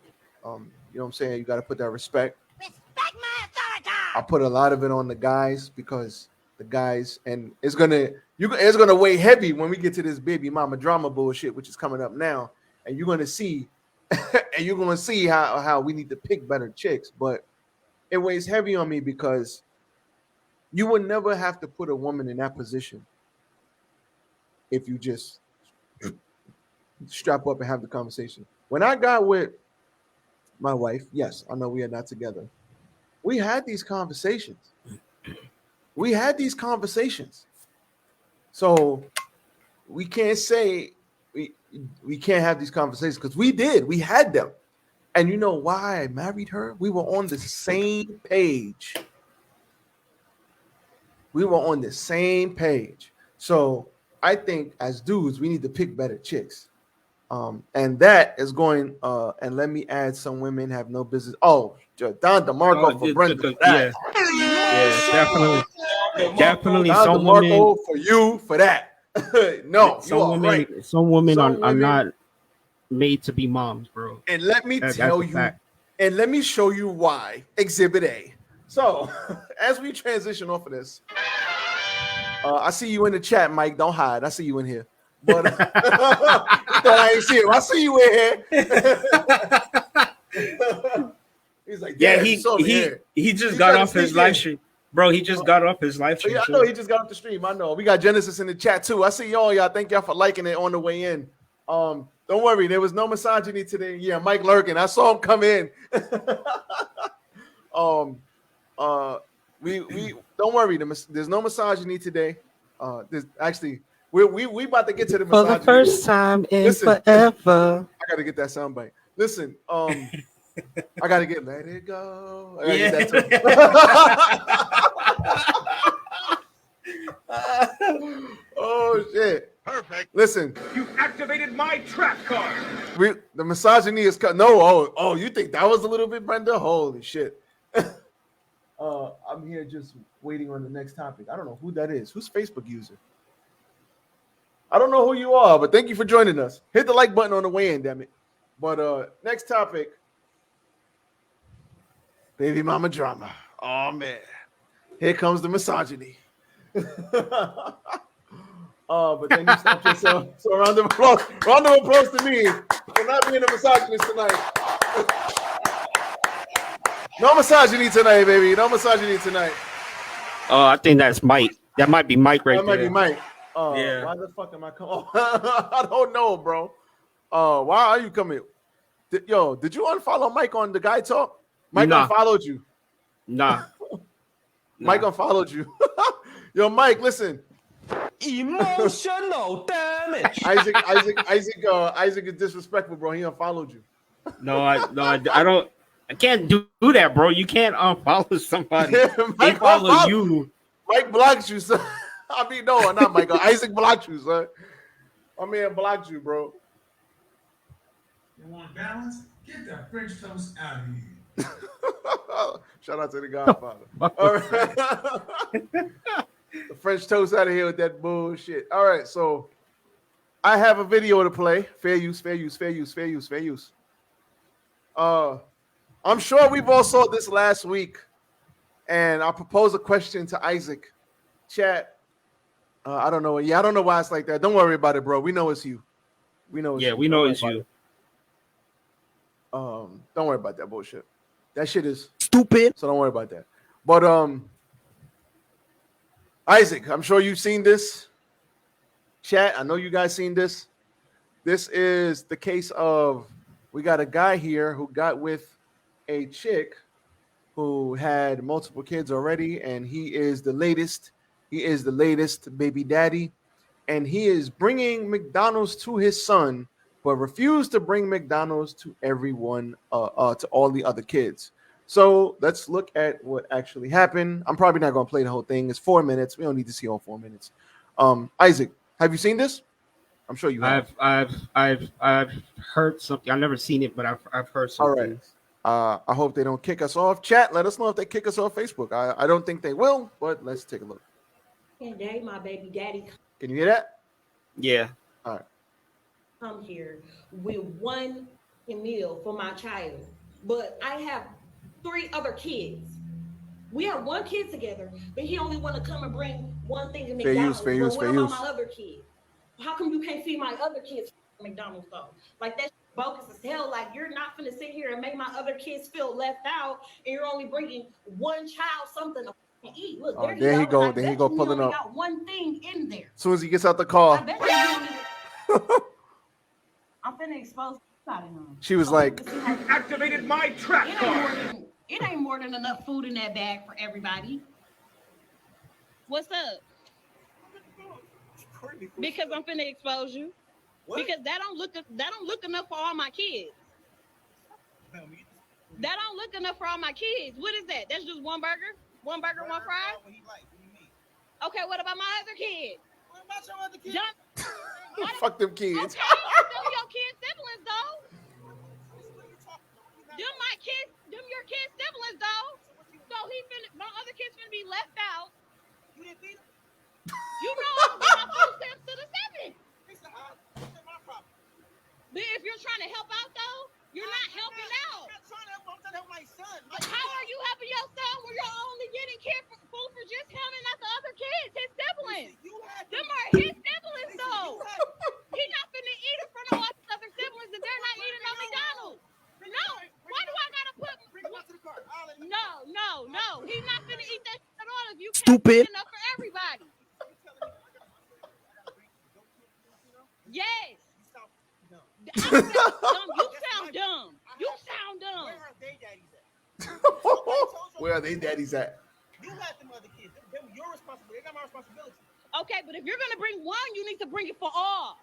you know what I'm saying, you got to put that respect. Respect my authority! I put a lot of it on the guys because the guys, and it's gonna weigh heavy when we get to this baby mama drama bullshit, which is coming up now, and you're gonna see and you're gonna see how we need to pick better chicks. But it weighs heavy on me because you would never have to put a woman in that position if you just strap up and have the conversation. When I got with my wife, yes, I know we are not together. We had these conversations. We had these conversations. So we can't say we can't have these conversations because we did. We had them. And you know why I married her? We were on the same page. We were on the same page. So I think as dudes, we need to pick better chicks. And that is going and let me add, some women have no business. Oh, Don DeMarco for Brenda. For that. Definitely. Don Some DeMarco women for you for that. No, you are right. Some women are not made to be moms, bro. And let me tell you, fact. And let me show you why. Exhibit A. So, as we transition off of this, I see you in the chat, Mike. Don't hide. I see you in here. But I ain't see him. I see you in here. He's like, yeah, he just got off his live stream. Bro, he just got off his live stream. Yeah, I know he just got off the stream. I know. We got Genesis in the chat too. I see y'all. Thank y'all for liking it on the way in. Don't worry, there was no misogyny today. Yeah, Mike lurking. I saw him come in. We don't worry. There's no misogyny today. There's actually we about to get to the misogyny. For the first time in forever. I gotta get that soundbite. Listen, I gotta get Let It Go. I gotta get that too. Oh shit. Perfect. Listen, you activated my trap card. The misogyny is cut. No, you think that was a little bit, Brenda? Holy shit. I'm here just waiting on the next topic. I don't know who that is. Who's Facebook user? I don't know who you are, but thank you for joining us. Hit the like button on the way in, damn it. But next topic, baby mama drama. Oh man, here comes the misogyny. But then you stopped yourself. So round of applause to me for not being a misogynist tonight. No misogyny tonight, baby. No misogyny tonight. I think that's Mike. That might be Mike right there. That might be Mike. Yeah. Why the fuck am I coming? I don't know, bro. Why are you coming? Did you unfollow Mike on the Guytalk? Mike unfollowed you. Nah. Mike unfollowed you. Yo, Mike, listen. Emotional damage. Isaac is disrespectful, bro. He unfollowed you. No, I don't. I can't do that, bro. You can't unfollow somebody. They follow you. Mike blocked you, son. I mean, no, not Mike. Isaac blocked you, son. My man blocked you, bro. You want balance? Get that French toast out of here. Shout out to the Godfather. All right. The French toast out of here with that bullshit. All right, so I have a video to play. Fair use. I'm sure we've all saw this last week, and I'll propose a question to Isaac. Chat. I don't know. Yeah, I don't know why it's like that. Don't worry about it, bro. We know it's you. We know it's you. Don't worry about that bullshit. That shit is stupid. So don't worry about that. But Isaac, I'm sure you've seen this. Chat, I know you guys seen this. This is the case of, we got a guy here who got with a chick who had multiple kids already, and he is the latest. He is the latest baby daddy, and he is bringing McDonald's to his son, but refused to bring McDonald's to everyone, to all the other kids. So let's look at what actually happened. I'm probably not going to play the whole thing. It's 4 minutes. We don't need to see all 4 minutes. Isaac, have you seen this? I'm sure you have. I've heard something. I've never seen it, but I've heard something. All right. I hope they don't kick us off. Chat, let us know if they kick us off Facebook. I don't think they will, but let's take a look. And day my baby daddy Can you hear that? Yeah. All right. come here with one meal for my child, but I have 3 other kids. We have 1 kid together, but he only want to come and bring one thing to McDonald's. What about my other kid? How come you can't feed my other kids McDonald's though? Like that bogus as hell. Like, you're not gonna sit here and make my other kids feel left out, and you're only bringing one child something to eat. Look, Oh, there there he he go. go. There he go, pulling only up. got one thing in there. As soon as he gets out the I car, bet you only. I'm finna expose somebody. she was like, You activated my trap card. It ain't more than enough food in that bag for everybody. What's up? Because I'm finna expose you. What? Because that don't look enough for all my kids. That don't look enough for all my kids. What is that? That's just one burger? One burger, one fry? Okay, what about my other kid? What about your other kid? fuck them kids. Okay, them your kids' siblings though. Them my kids, them your kids' siblings though. So my other kid's finna be left out. You didn't feed him? You know I'm gonna get my food stamps to the 7th. But if you're trying to help out though, you're not helping out. I'm not trying to help. I'm trying to help my son. How are you helping your son when you're only getting food for just him and not the other kids, his siblings? Them are his siblings though. He's not finna eat in front of all his other siblings and they're not eating no McDonald's. No, why do I gotta put? No. He's not finna eat that shit at all if you can't eat enough for everybody. Yes. You sound dumb. You sound dumb. Where are they daddies at? Where are they daddies at? You had them other kids. Them your responsibility. They're not my responsibility. Okay, but if you're gonna bring one, you need to bring it for all.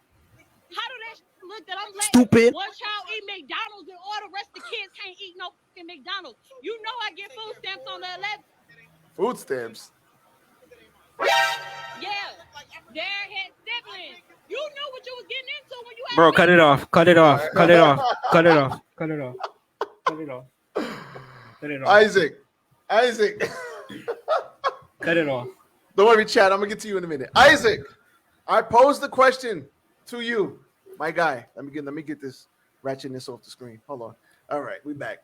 How do that look that I'm letting one child eat McDonald's and all the rest of the kids can't eat no fucking McDonald's? You know I get food stamps on the 11th. Food stamps. Yeah, they're his siblings. You knew what you was getting into when you had. Bro, cut it off. Cut it off. Cut it off. Cut it off. Cut it off. Cut it off. Cut it off. Isaac. Cut it off. Don't worry, Chad. I'm gonna get to you in a minute. Isaac, I posed the question to you, my guy. Let me get this ratchetness off the screen. Hold on. All right, we back.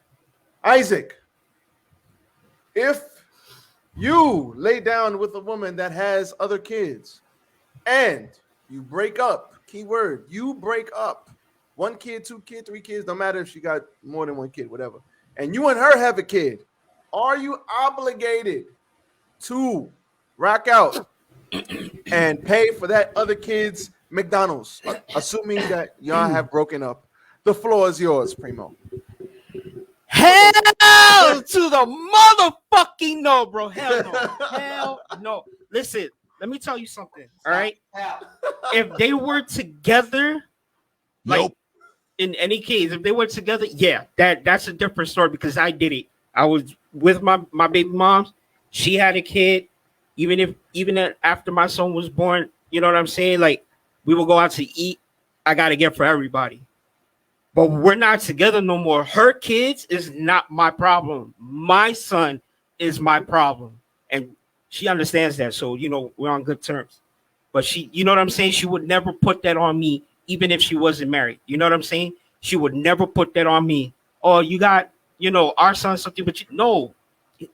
Isaac, if you lay down with a woman that has other kids and you break up, keyword, you break up, 1 kid, 2 kid, 3 kids, no matter if she got more than 1 kid, whatever, and you and her have a kid, are you obligated to rock out and pay for that other kid's McDonald's, assuming that y'all have broken up? The floor is yours, Primo. Hell to the motherfucking no, bro. Hell no. Hell no. Listen, let me tell you something. All right. If they were together, like in any case, if they were together, yeah, that's a different story because I did it. I was with my baby moms. She had a kid. Even after my son was born, you know what I'm saying? Like, we will go out to eat. I gotta get for everybody. But we're not together no more. Her kids is not my problem. My son is my problem. And she understands that. So, you know, we're on good terms. But she, you know what I'm saying? She would never put that on me, even if she wasn't married. You know what I'm saying? She would never put that on me. Oh, you got, you know, our son something, but no,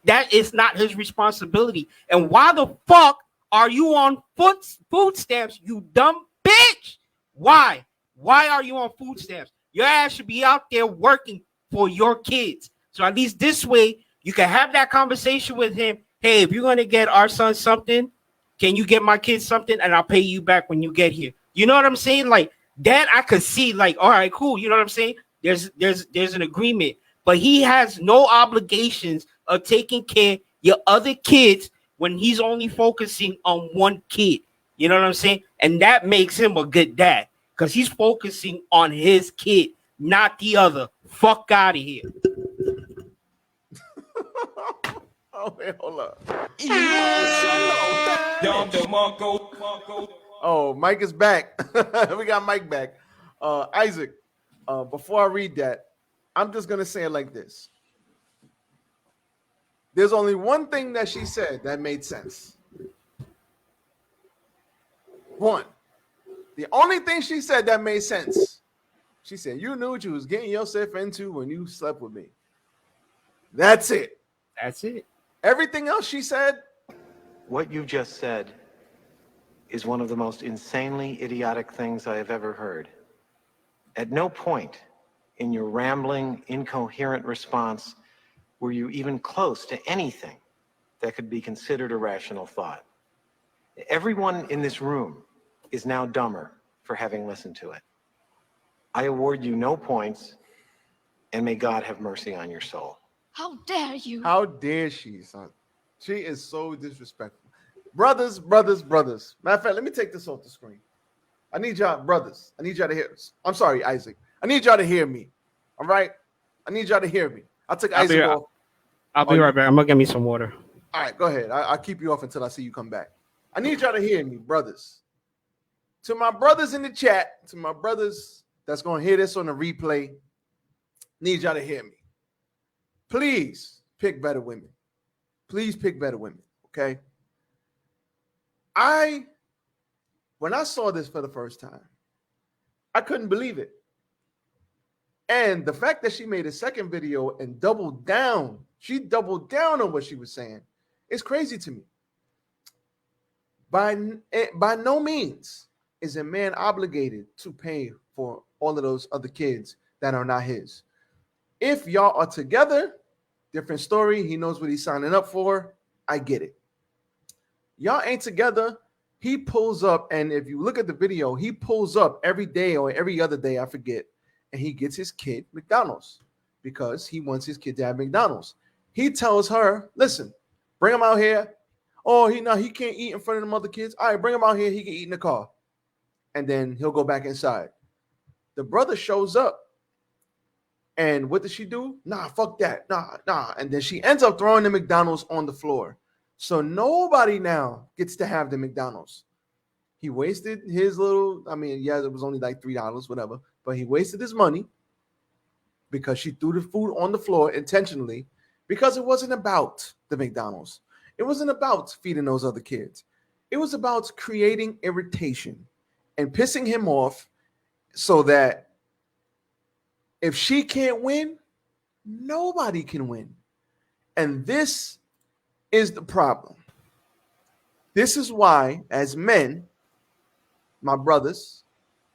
that is not his responsibility. And why the fuck are you on food stamps, you dumb bitch? Why? Why are you on food stamps? Your ass should be out there working for your kids. So at least this way, you can have that conversation with him. Hey, if you're going to get our son something, can you get my kids something? And I'll pay you back when you get here. You know what I'm saying? Like that, I could see like, all right, cool. You know what I'm saying? There's an agreement, but he has no obligations of taking care of your other kids when he's only focusing on 1 kid. You know what I'm saying? And that makes him a good dad because he's focusing on his kid, not the other. Fuck out of here. Oh, wait, hold up. Monko. Oh, Mike is back. We got Mike back. Isaac, before I read that, I'm just going to say it like this. There's only one thing that she said that made sense. One. The only thing she said that made sense. She said, you knew what you was getting yourself into when you slept with me. That's it. That's it. Everything else she said. What you just said is one of the most insanely idiotic things I have ever heard. At no point in your rambling, incoherent response were you even close to anything that could be considered a rational thought. Everyone in this room is now dumber for having listened to it. I award you no points, and may God have mercy on your soul. How dare you? How dare she, son? She is so disrespectful. Brothers. Matter of fact, let me take this off the screen. I need y'all, brothers. I need y'all to hear this. I'm sorry, Isaac. I need y'all to hear me. All right? I need y'all to hear me. I took Isaac off. I'll be right back. I'm gonna get me some water. All right, go ahead. I'll keep you off until I see you come back. I need y'all to hear me, brothers. To my brothers in the chat, to my brothers that's going to hear this on the replay, need y'all to hear me. Please pick better women. Please pick better women, okay? When I saw this for the first time, I couldn't believe it. And the fact that she made a second video and doubled down, she doubled down on what she was saying, is crazy to me. By no means is a man obligated to pay for all of those other kids that are not his. If y'all are together, different story. He knows what he's signing up for. I get it. Y'all ain't together. He pulls up, and if you look at the video, he pulls up every day or every other day, I forget, and he gets his kid McDonald's because he wants his kid to have McDonald's. He tells her, listen, bring him out here. Oh, he can't eat in front of them other kids. All right, bring him out here. He can eat in the car. And then he'll go back inside. The brother shows up. And what does she do? Nah, fuck that. Nah. And then she ends up throwing the McDonald's on the floor. So nobody now gets to have the McDonald's. He wasted his little, it was only like $3, whatever. But he wasted his money because she threw the food on the floor intentionally because it wasn't about the McDonald's. It wasn't about feeding those other kids. It was about creating irritation and pissing him off so that if she can't win, nobody can win. And this is the problem. This is why, as men, my brothers,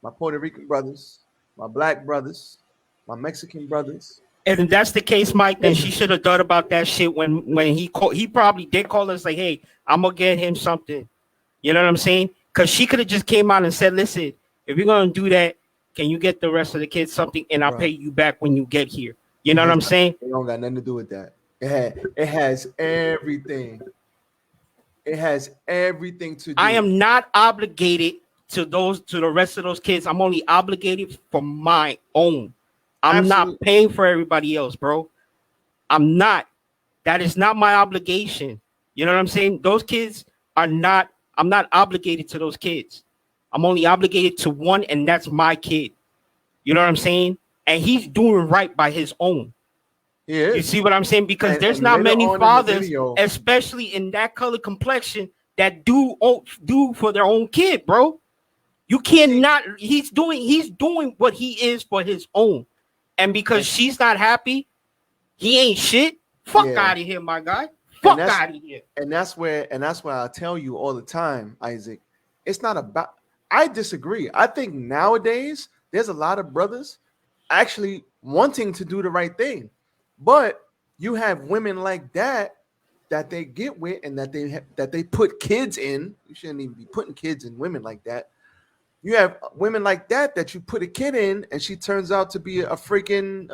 my Puerto Rican brothers, my black brothers, my Mexican brothers. And if that's the case, Mike, then she should have thought about that shit when he called. He probably did call us like, hey, I'm going to get him something. You know what I'm saying? Because she could have just came out and said, listen, if you're going to do that, can you get the rest of the kids something and I'll pay you back when you get here? You know what I'm saying? It don't got nothing to do with that. It has everything. It has everything to do. I am not obligated to the rest of those kids. I'm only obligated for my own. I'm not paying for everybody else, bro. I'm not. That is not my obligation. You know what I'm saying? Those kids are not. I'm not obligated to those kids. I'm only obligated to one, and that's my kid. You know what I'm saying? And he's doing right by his own. Yeah. You see what I'm saying? Because there's not many fathers, especially in that color complexion, that do for their own kid, bro. You cannot. He's doing what he is for his own. And because she's not happy, he ain't shit. Fuck out of here, my guy. Fuck out of here. And that's why I tell you all the time, Isaac. It's not about. I disagree. I think nowadays there's a lot of brothers actually wanting to do the right thing, but you have women like that they get with and that they put kids in. You shouldn't even be putting kids in women like that. You have women like that you put a kid in, and she turns out to be a freaking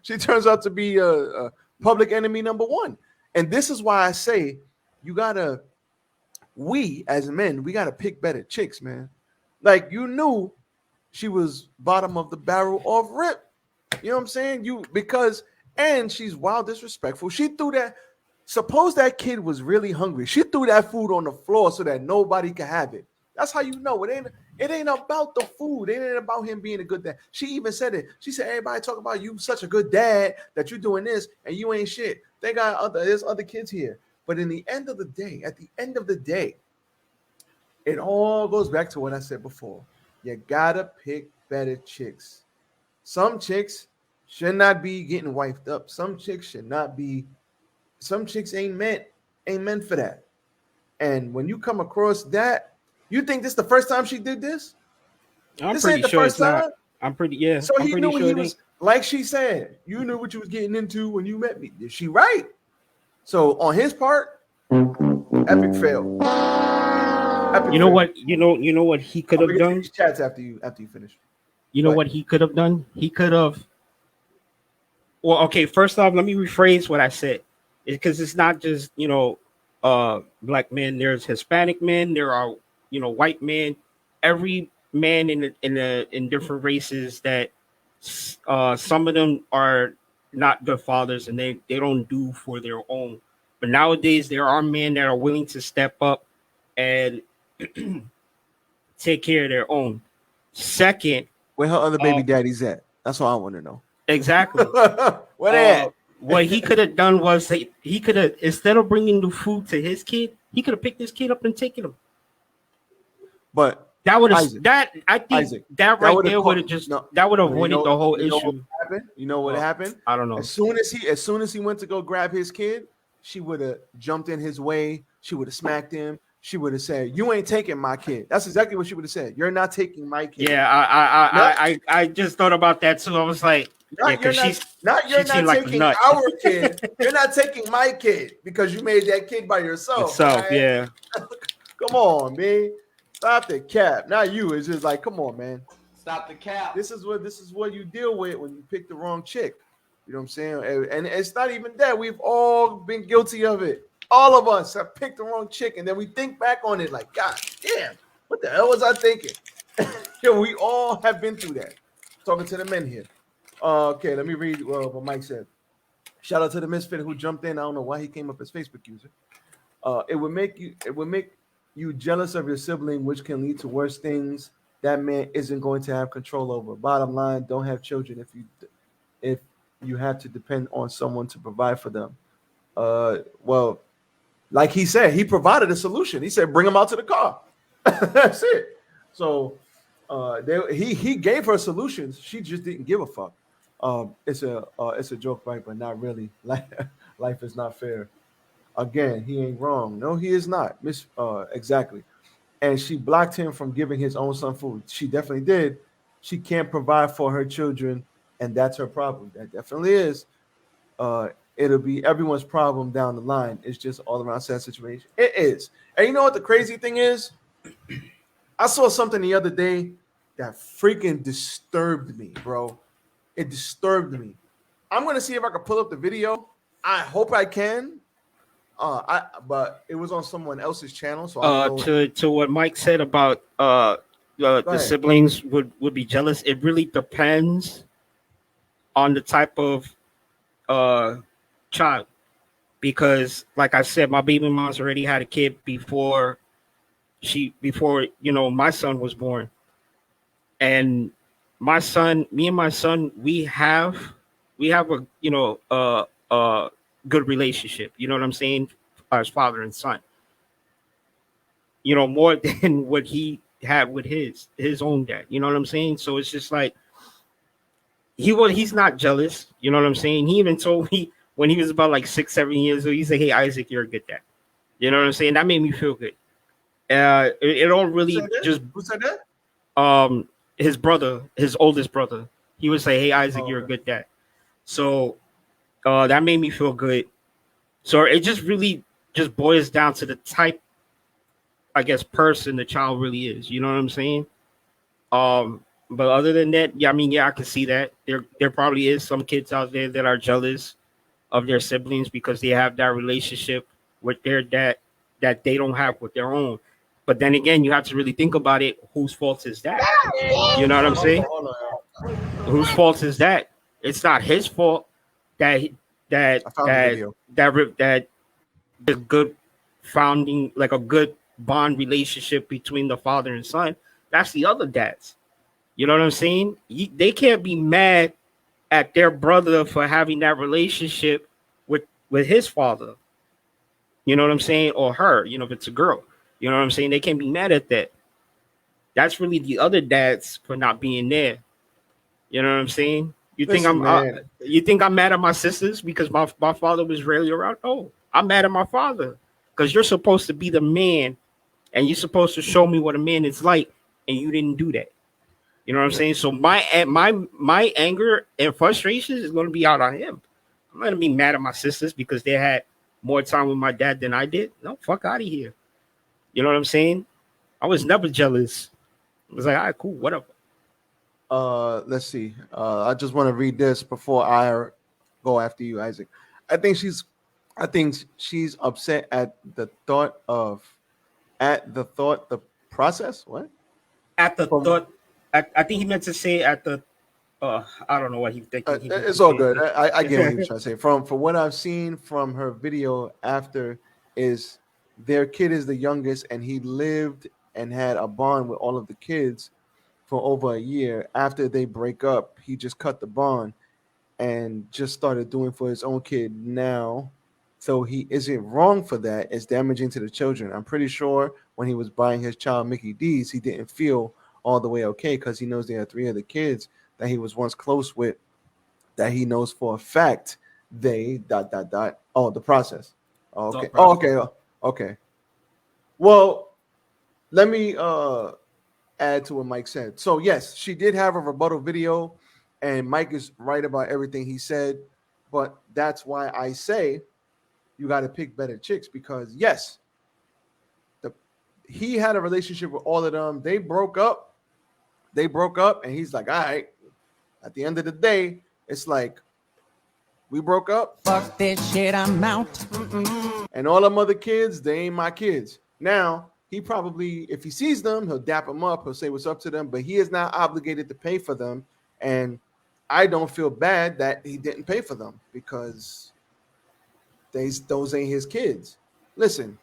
she turns out to be a public enemy number one. And this is why I say we as men, we gotta pick better chicks, man. Like, you knew she was bottom of the barrel off rip. You know what I'm saying? And she's wild disrespectful. She threw that. Suppose that kid was really hungry. She threw that food on the floor so that nobody could have it. That's how you know it ain't about the food. It ain't about him being a good dad. She even said it. She said, everybody talk about you such a good dad that you're doing this and you ain't shit. There's other kids here. But at the end of the day, it all goes back to what I said before. You gotta pick better chicks. Some chicks should not be getting wifed up. Some chicks ain't meant for that. And when you come across that, you think this is the first time she did this? I'm pretty sure it's not. I'm pretty. Yeah, So I'm he pretty knew sure he they. was, like she said, you knew what you was getting into when you met me. Is she right? So on his part, epic fail. Epic You know fail. what? You know what he could I'm have gonna get to done. these chats after you finish. You know But what he could have done. He could have. Well, okay. First off, let me rephrase what I said, because it's not just black men. There's Hispanic men. There are white men. Every man in different races that some of them are not good fathers and they don't do for their own. But nowadays there are men that are willing to step up and take care of their own. Second, where her other uh, baby daddies at? That's what I want to know. exactly. Where they at? What he could have done was he could have, instead of bringing the food to his kid, he could have picked his kid up and taken him. But That would have Isaac, that I think Isaac, that that right would have there would have just no. that would have You avoided know, the whole you know issue. what happened? You know what happened? I don't know. As soon as he went to go grab his kid, she would have jumped in his way. She would have smacked him. She would have said, "You ain't taking my kid." That's exactly what she would have said. You're not taking my kid. Yeah, I just thought about that too. I was like, yeah, because you're she not seemed like a taking nut. our kid. You're not taking my kid because you made that kid by yourself. Itself, right? yeah. Come on, man. Stop the cap. Not you. It's just like, come on, man. Stop the cap. This is what you deal with when you pick the wrong chick. You know what I'm saying? And it's not even that. We've all been guilty of it. All of us have picked the wrong chick, and then we think back on it like, God damn, what the hell was I thinking? Yo, we all have been through that. Talking to the men here. Okay, let me read what Mike said. Shout out to the misfit who jumped in. I don't know why he came up as Facebook user. It would make you jealous of your sibling, which can lead to worse things that man isn't going to have control over. Bottom line, don't have children if you have to depend on someone to provide for them. Well, like he said, he provided a solution. He said, bring them out to the car. That's it. So he gave her solutions. She just didn't give a fuck. It's a joke, right? But not really. Life is not fair. Again, he ain't wrong. No, he is not. Exactly. And she blocked him from giving his own son food. She definitely did. She can't provide for her children, and that's her problem. That definitely is. It'll be everyone's problem down the line. It's just all around sad situation. It is. And you know what the crazy thing is? I saw something the other day that freaking disturbed me, bro. It disturbed me. I'm gonna see if I can pull up the video. I hope I can. But it was on someone else's channel, so I don't know. To what Mike said about the siblings would be jealous. It really depends on the type of child, because like I said, my baby mom's already had a kid before my son was born, and me and my son, we have a good relationship. You know what I'm saying? As father and son. More than what he had with his own dad. You know what I'm saying? So it's just like he's not jealous. You know what I'm saying? He even told me when he was about like 6-7 years old, he said, "Hey Isaac, you're a good dad." You know what I'm saying? That made me feel good. It don't really just who said that? His brother, his oldest brother. He would say, "Hey Isaac, you're a good dad." So that made me feel good. So it just really just boils down to the type, I guess, person the child really is. You know what I'm saying? But other than that, yeah, I mean, yeah, I can see that there probably is some kids out there that are jealous of their siblings because they have that relationship with their dad that they don't have with their own. But then again, you have to really think about it. Whose fault is that? You know what I'm saying? Whose fault is that? It's not his fault that a good founding, like a good bond relationship between the father and son. That's the other dads. You know what I'm saying? They can't be mad at their brother for having that relationship with his father. You know what I'm saying? Or her, if it's a girl. You know what I'm saying? They can't be mad at that. That's really the other dads for not being there. You know what I'm saying? You think I'm mad at my sisters because my father was rarely around? No, I'm mad at my father because you're supposed to be the man and you're supposed to show me what a man is like, and you didn't do that. You know what I'm saying? So my anger and frustration is going to be out on him. I'm not going to be mad at my sisters because they had more time with my dad than I did. No, fuck out of here. You know what I'm saying? I was never jealous. I was like, all right, cool, whatever. Let's see. I just want to read this before I go after you, Isaac. I think she's I think she's upset at the thought the process. What? At the From thought, I think he meant to say at the. I don't know what he thinking. He meant it's to all say. good. I get what he was trying to say. From what I've seen from her video after is their kid is the youngest, and he lived and had a bond with all of the kids for over a year. After they break up, he just cut the bond and just started doing for his own kid now. So he isn't wrong for that. It's damaging to the children. I'm pretty sure when he was buying his child Mickey D's, he didn't feel all the way okay because he knows there are three other kids that he was once close with that he knows for a fact they dot. Oh, the process. Oh, okay. Thought Oh, process. okay. Okay. Well, let me add to what Mike said. So yes, she did have a rebuttal video, and Mike is right about everything he said. But that's why I say you got to pick better chicks because yes, he had a relationship with all of them. They broke up. And he's like, all right. At the end of the day, it's like we broke up. Fuck this shit, I'm out. And all them other kids, they ain't my kids. Now, he probably, if he sees them, he'll dap them up. He'll say what's up to them, but he is not obligated to pay for them. And I don't feel bad that he didn't pay for them because those ain't his kids. Listen,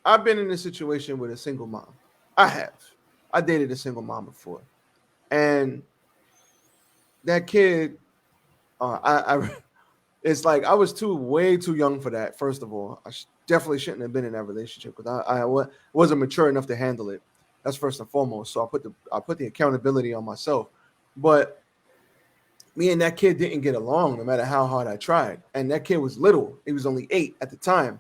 I've been in a situation with a single mom. I have. I dated a single mom before. And that kid, it's like I was way too young for that. First of all, I definitely shouldn't have been in that relationship because I wasn't mature enough to handle it. That's first and foremost. So I put the accountability on myself. But me and that kid didn't get along no matter how hard I tried. And that kid was little. He was only 8 at the time.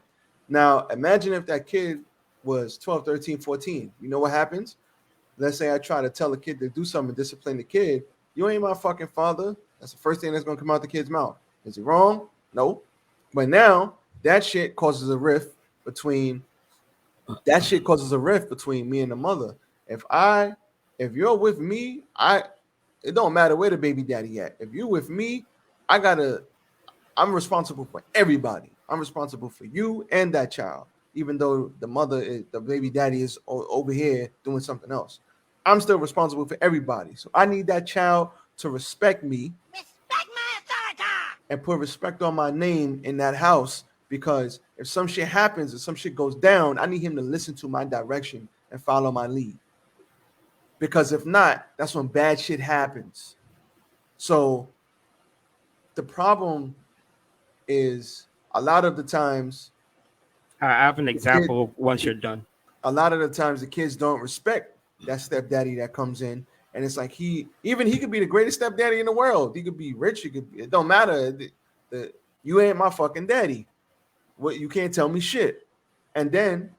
Now, imagine if that kid was 12, 13, 14. You know what happens? Let's say I try to tell a kid to do something, discipline the kid. You ain't my fucking father. That's the first thing that's going to come out the kid's mouth. Is he wrong? No. But now that shit causes a rift between me and the mother. If you're with me, it don't matter where the baby daddy at. If you're with me, I'm responsible for everybody. I'm responsible for you and that child, even though the baby daddy is over here doing something else. I'm still responsible for everybody. So I need that child to respect me. Respect my authority. And put respect on my name in that house because if some shit happens or some shit goes down, I need him to listen to my direction and follow my lead. Because if not, that's when bad shit happens. So the problem is a lot of the times I have an example once you're done. A lot of the times the kids don't respect that stepdaddy that comes in. And it's like he could be the greatest stepdaddy in the world. He could be rich. It don't matter. You ain't my fucking daddy. What you can't tell me shit. And then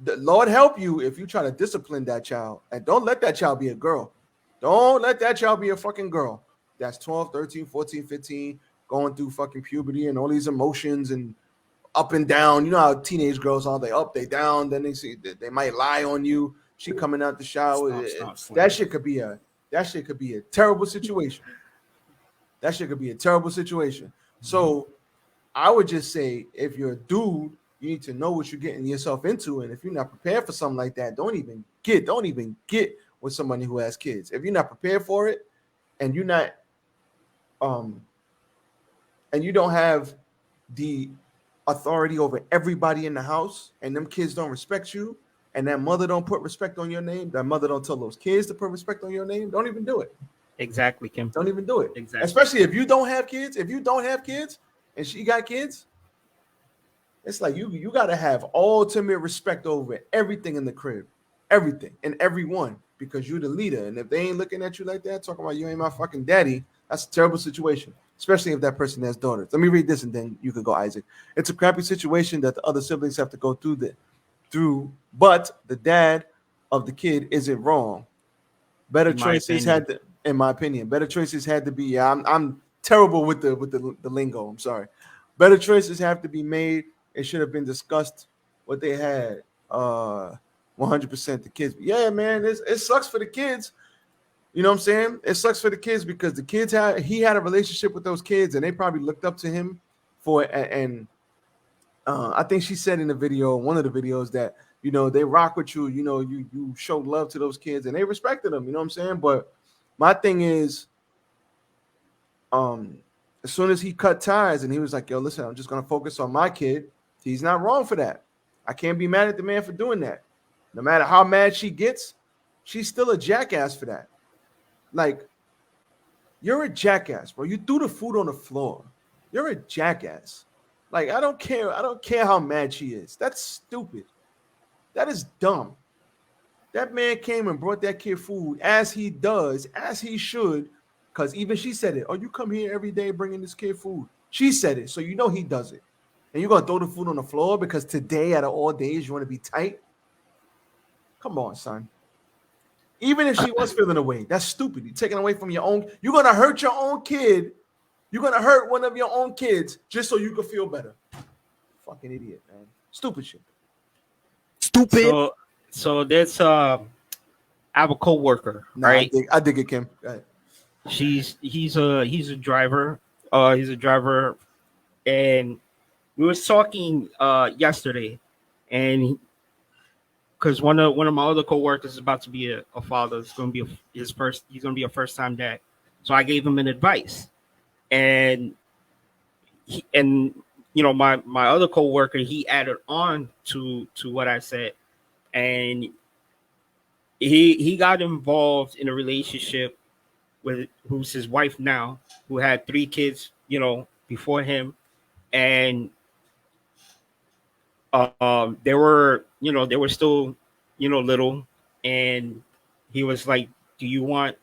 the Lord help you if you try to discipline that child. And don't let that child be a girl. Don't let that child be a fucking girl. That's 12, 13, 14, 15, going through fucking puberty and all these emotions and up and down. You know how teenage girls are. They up, they down. Then they might lie on you. She coming out the shower. That shit could be a terrible situation. That shit could be a terrible situation. So I would just say, if you're a dude, you need to know what you're getting yourself into. And if you're not prepared for something like that, don't even get with somebody who has kids. If you're not prepared for it, and you're not, and you don't have the authority over everybody in the house, and them kids don't respect you, and that mother don't put respect on your name, that mother don't tell those kids to put respect on your name, don't even do it. Exactly, Kim. Don't even do it. Exactly. Especially if you don't have kids. If you don't have kids and she got kids, it's like you got to have ultimate respect over everything in the crib, everything and everyone, because you're the leader. And if they ain't looking at you like that, talking about you ain't my fucking daddy, that's a terrible situation, especially if that person has daughters. Let me read this and then you could go, Isaac. It's a crappy situation that the other siblings have to go through, but the dad of the kid isn't wrong. Better In my choices opinion. had to, in my opinion, better choices had to be. Yeah, I'm terrible with the lingo. I'm sorry. Better choices have to be made. It should have been discussed what they had. 100% the kids. Yeah, man, it sucks for the kids. You know what I'm saying? It sucks for the kids because the kids he had a relationship with those kids and they probably looked up to him for it. And I think she said in the video, one of the videos, that they rock with you. You showed love to those kids and they respected them. You know what I'm saying? But my thing is, as soon as he cut ties and he was like, "Yo, listen, I'm just gonna focus on my kid," he's not wrong for that. I can't be mad at the man for doing that. No matter how mad she gets, she's still a jackass for that. Like, you're a jackass, bro. You threw the food on the floor. You're a jackass. Like, I don't care. I don't care how mad she is. That's stupid. That is dumb. That man came and brought that kid food as he does, as he should, because even she said it. Oh, you come here every day bringing this kid food. She said it, so you know he does it. And you're going to throw the food on the floor because today, out of all days, you want to be tight? Come on, son. Even if she was feeling away, that's stupid. You're taking away from your own. You're going to hurt your own kid. You're going to hurt one of your own kids just so you can feel better. Fucking idiot, man. Stupid shit. Stupid. So there's I have a coworker, right? I dig it, Kim. Go ahead. He's a driver. He's a driver, and we was talking yesterday, and because one of my other coworkers is about to be a father. It's going to be his first. He's going to be a first time dad. So I gave him an advice, and my other coworker, he added on to what I said, and he got involved in a relationship with who's his wife now, who had 3 kids, before him, and they were still, little, and he was like, "Do you want,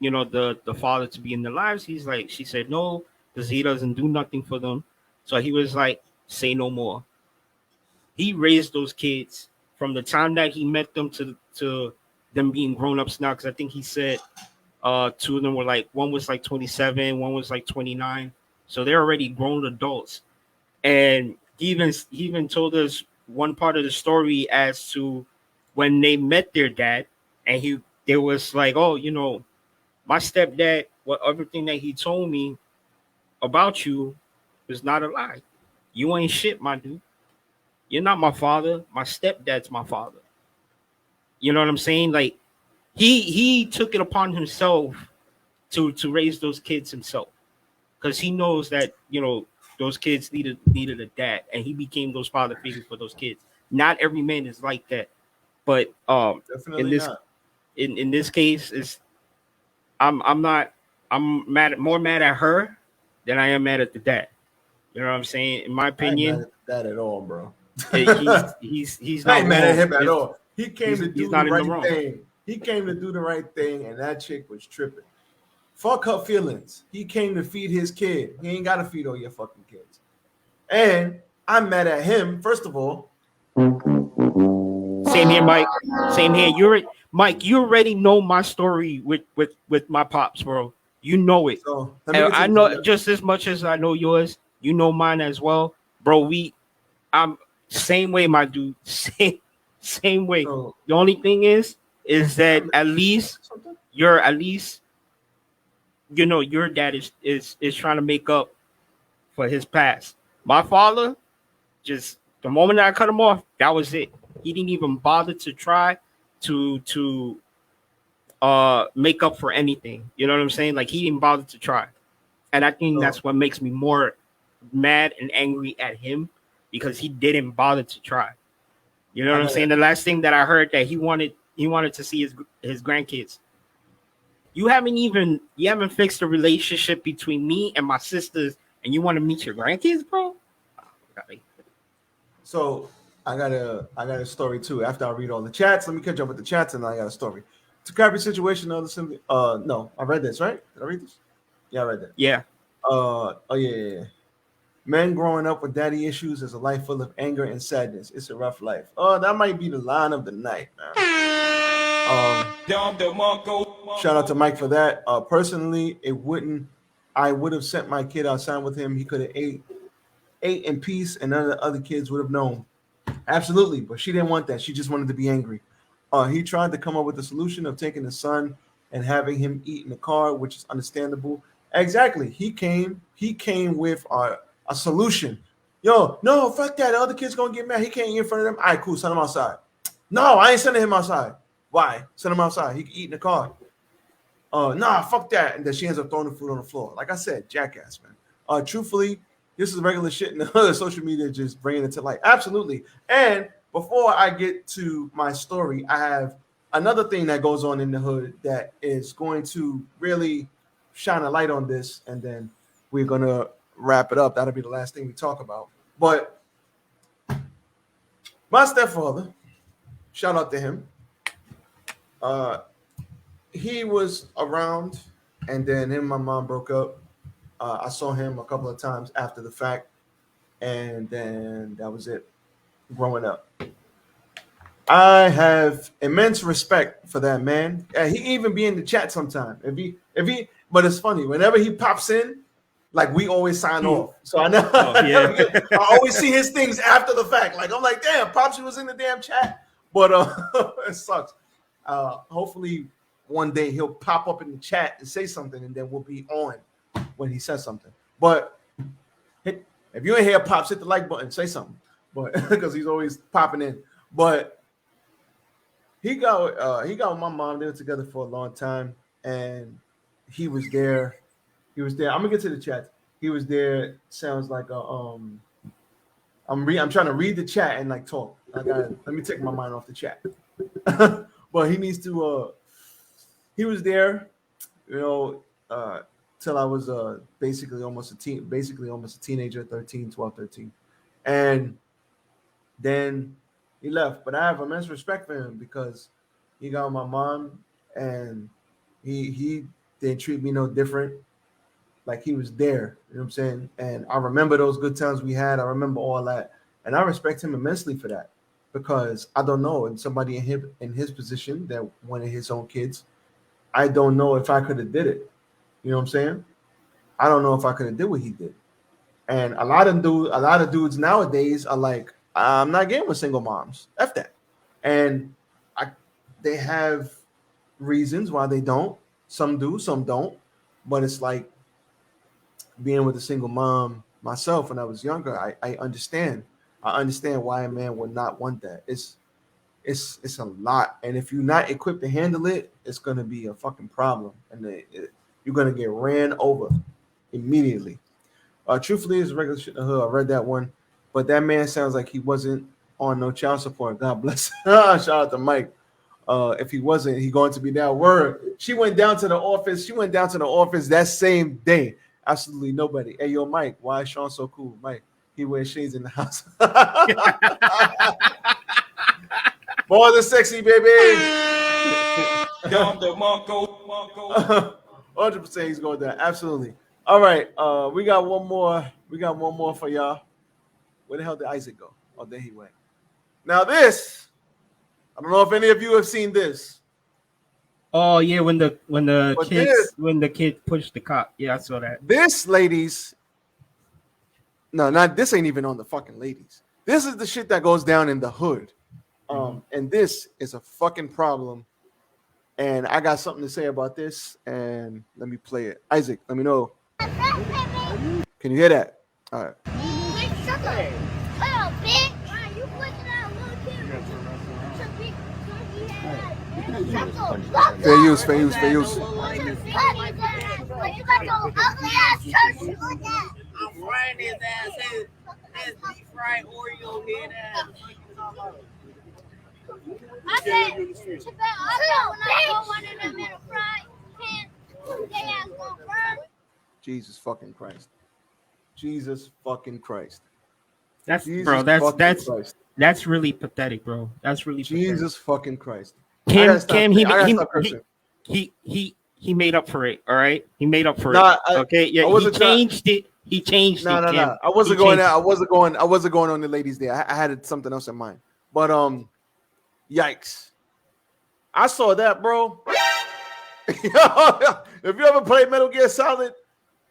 the father to be in their lives?" She said no, because he doesn't do nothing for them. So he was like, "Say no more." He raised those kids from the time that he met them to them being grown ups now, because I think he said 2 of them were like, one was like 27, one was like 29, so they're already grown adults. And he even told us one part of the story as to when they met their dad, and they was like, "Oh, my stepdad, what everything that he told me about you was not a lie. You ain't shit, my dude. You're not my father. My stepdad's my father." You know what I'm saying? Like, he took it upon himself to raise those kids himself, because he knows that those kids needed a dad, and he became those father figures for those kids. Not every man is like that, but Definitely in this not. in this case, is I'm not I'm more mad at her than I am mad at the dad. You know what I'm saying? In my I ain't mad opinion, at that at all, bro. he's I not ain't mad at wrong. him at all. He came to He's do the not in the right wrong. thing. He came to do the right thing, and that chick was tripping. Fuck her feelings. He came to feed his kid. He ain't got to feed all your fucking kids. And I'm mad at him, first of all. Same here, Mike. Same here. Mike. You already know my story with my pops, bro. You know it. So let me And get I to know just as much as I know yours. You know mine as well, bro. I'm same way, my dude. Same way. so The only thing is that at least something. your dad is trying to make up for his past. My father, just the moment that I cut him off, that was it. He didn't even bother to try to make up for anything. You know what I'm saying? Like, he didn't bother to try. And I think So that's what makes me more mad and angry at him, because he didn't bother to try. You know I what I'm gotta, saying? The last thing that I heard, that he wanted to see his grandkids. You haven't fixed the relationship between me and my sisters, and you want to meet your grandkids, bro? so I got a story too. After I read all the chats, let me catch up with the chats, and I got a story. It's a crappy situation. No, I read this, right? Did I read this? Yeah, I read that. Yeah. Oh yeah. Men growing up with daddy issues is a life full of anger and sadness. It's a rough life. Oh, that might be the line of the night, man. Shout out to Mike for that. Personally, I would have sent my kid outside with him. He could have ate in peace, and none of the other kids would have known. Absolutely, but she didn't want that. She just wanted to be angry. He tried to come up with a solution of taking the son and having him eat in the car, which is understandable. Exactly. He came with a solution. Yo, no, fuck that. The other kid's gonna get mad. He can't eat in front of them. All right, cool. Send him outside. No, I ain't sending him outside. Why? Send him outside. He can eat in the car. Nah, fuck that. And then she ends up throwing the food on the floor. Like I said, jackass, man. Truthfully, this is regular shit in the hood. Social media just bringing it to light. Absolutely. And before I get to my story, I have another thing that goes on in the hood that is going to really shine a light on this, and then we're gonna wrap it up. That'll be the last thing we talk about. But my stepfather, shout out to him. He was around, and then him and my mom broke up. I saw him a couple of times after the fact, and then that was it. Growing up, I have immense respect for that man. He even be in the chat sometime. But it's funny whenever he pops in, like we always sign off. So I know, I always see his things after the fact. Like I'm like, damn, Popsy was in the damn chat. But it sucks. Hopefully one day he'll pop up in the chat and say something, and then we'll be on when he says something. But if you ain't here, Pops, hit the like button, say something. But because he's always popping in. But he got with my mom. They were together for a long time, and he was there. I'm gonna get to the chat. He was there. Sounds like I'm trying to read the chat and like talk. Let me take my mind off the chat. But he needs to. He was there, till I was basically almost a teenager, 12, 13, and then he left. But I have immense respect for him because he got with my mom, and he didn't treat me no different. Like he was there, you know what I'm saying? And I remember those good times we had. I remember all that, and I respect him immensely for that because I don't know, and somebody in his position that wanted his own kids, I don't know if I could have did it. You know what I'm saying? I don't know if I could have did what he did. And a lot of dudes nowadays are like, I'm not getting with single moms. F that. And they have reasons why they don't. Some do, some don't. But it's like being with a single mom myself when I was younger, I understand. I understand why a man would not want that. It's a lot. And if you're not equipped to handle it, it's going to be a fucking problem. And you're going to get ran over immediately. Truthfully, it's regular shit in the hood. I read that one. But that man sounds like he wasn't on no child support. God bless. Shout out to Mike. If he wasn't, he going to be now. Word. She went down to the office. That same day. Absolutely nobody. Hey, yo, Mike, why is Sean so cool? Mike, he wears shades in the house. More than sexy, baby. 100% he's going down. Absolutely. All right. We got one more. For y'all. Where the hell did Isaac go? Oh, there he went. Now this, I don't know if any of you have seen this. Oh yeah, when the kid pushed the cop. Yeah, I saw that. This, ladies. No, not this. Ain't even on the fucking ladies. This is the shit that goes down in the hood. And this is a fucking problem. And I got something to say about this. And let me play it. Isaac, let me know. Can you hear that? All right. Fair use. What you got your ugly ass church? I'm frying his ass. His deep fried Oreo head ass. I bet when I go one of them in a fry pan, they ass gonna burn. Jesus fucking Christ. That's really pathetic, bro. That's really Jesus fucking Christ. Cam, he made up for it. All right, he made up for it. Okay, yeah, he changed it. No. I wasn't going on the ladies there. I had something else in mind. But yikes. I saw that, bro. If you ever played Metal Gear Solid,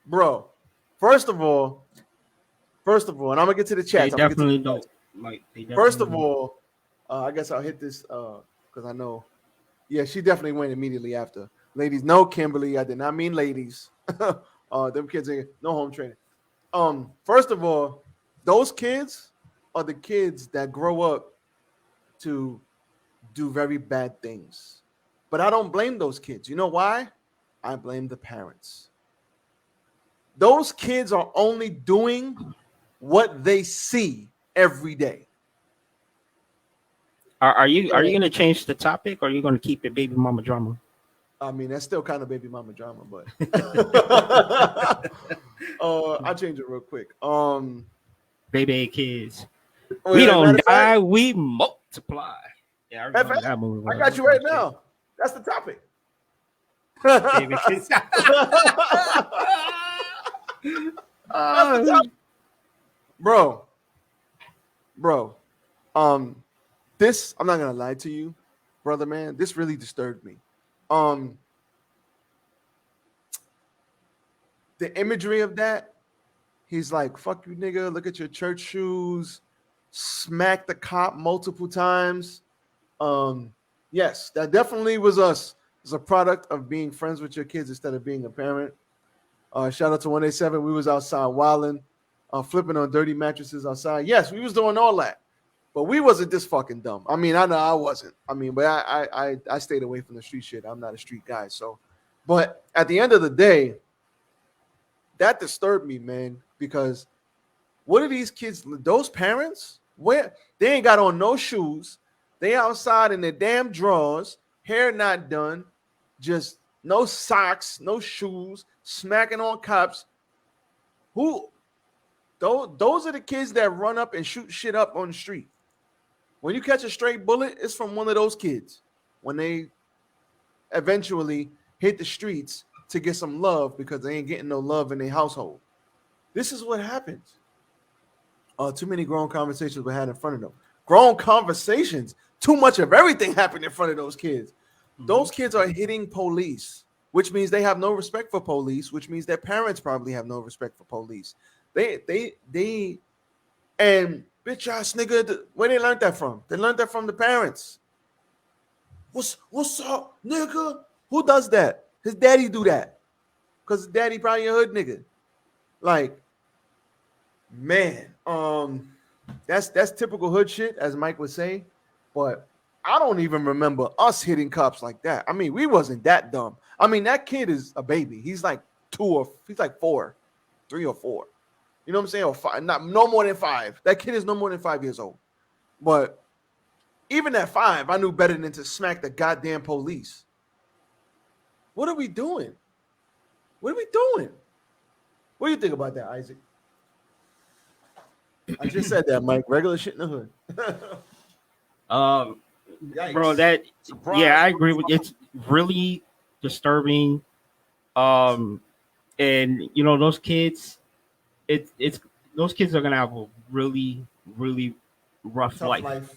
bro, first of all, and I'm gonna get to the They chats. definitely don't. Like, they First definitely of don't. all, I guess I'll hit this because I know. Yeah, she definitely went immediately after. Ladies, no, Kimberly, I did not mean ladies. Them kids ain't no home training. First of all, those kids are the kids that grow up to do very bad things. But I don't blame those kids. You know why? I blame the parents. Those kids are only doing what they see every day. Are you gonna change the topic, or are you gonna keep it baby mama drama? I mean, that's still kind of baby mama drama, but I'll change it real quick. Bebe Kids. Oh, We yeah, don't matter of fact, die, we multiply. Yeah, I remember FX, that movie. I got you right now. That's the topic. Bebe Kids. bro. This, I'm not gonna lie to you, brother, man. This really disturbed me. The imagery of that, he's like, fuck you, nigga. Look at your church shoes. Smack the cop multiple times. Yes, that definitely was us. It's a product of being friends with your kids instead of being a parent. Shout out to 187. We was outside wilding, flipping on dirty mattresses outside. Yes, we was doing all that. But we wasn't this fucking dumb. I mean, I know I wasn't. I mean, but I stayed away from the street shit. I'm not a street guy. So, but at the end of the day, that disturbed me, man, because what are these kids, those parents, where they ain't got on no shoes, they outside in their damn drawers, hair not done, just no socks, no shoes, smacking on cops. Who? Those are the kids that run up and shoot shit up on the street. When you catch a stray bullet, it's from one of those kids. When they eventually hit the streets to get some love because they ain't getting no love in their household. This is what happens. Too many grown conversations were had in front of them. Grown conversations. Too much of everything happened in front of those kids. Mm-hmm. Those kids are hitting police, which means they have no respect for police, which means their parents probably have no respect for police. They and bitch ass nigga, where they learned that from? They learned that from the parents. What's up, nigga? Who does that? His daddy do that. Because his daddy probably a hood nigga. Like, man, that's typical hood shit, as Mike would say. But I don't even remember us hitting cops like that. I mean, we wasn't that dumb. I mean, that kid is a baby. He's like 4, 3 or 4. You know what I'm saying? Or 5, no more than 5. That kid is no more than 5 years old. But even at 5, I knew better than to smack the goddamn police. What are we doing? What do you think about that, Isaac? I just said that, Mike. Regular shit in the hood. Bro, that surprise. Yeah, I agree with you. It's really disturbing. And you know, those kids, it's those kids are gonna have a really, really rough life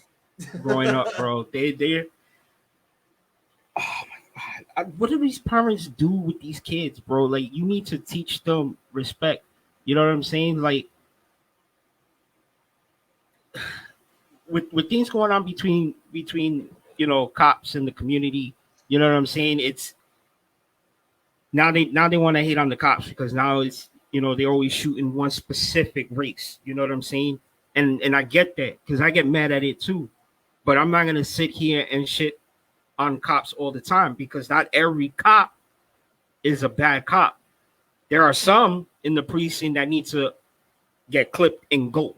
growing up, bro. They're oh my God. What do these parents do with these kids, bro? Like, you need to teach them respect. You know what I'm saying? Like, with things going on between you know, cops and the community, you know what I'm saying? It's now they want to hate on the cops because now it's, you know, they're always shooting one specific race. You know what I'm saying? And I get that because I get mad at it too. But I'm not gonna sit here and shit on cops all the time because not every cop is a bad cop. There are some in the precinct that need to get clipped and go.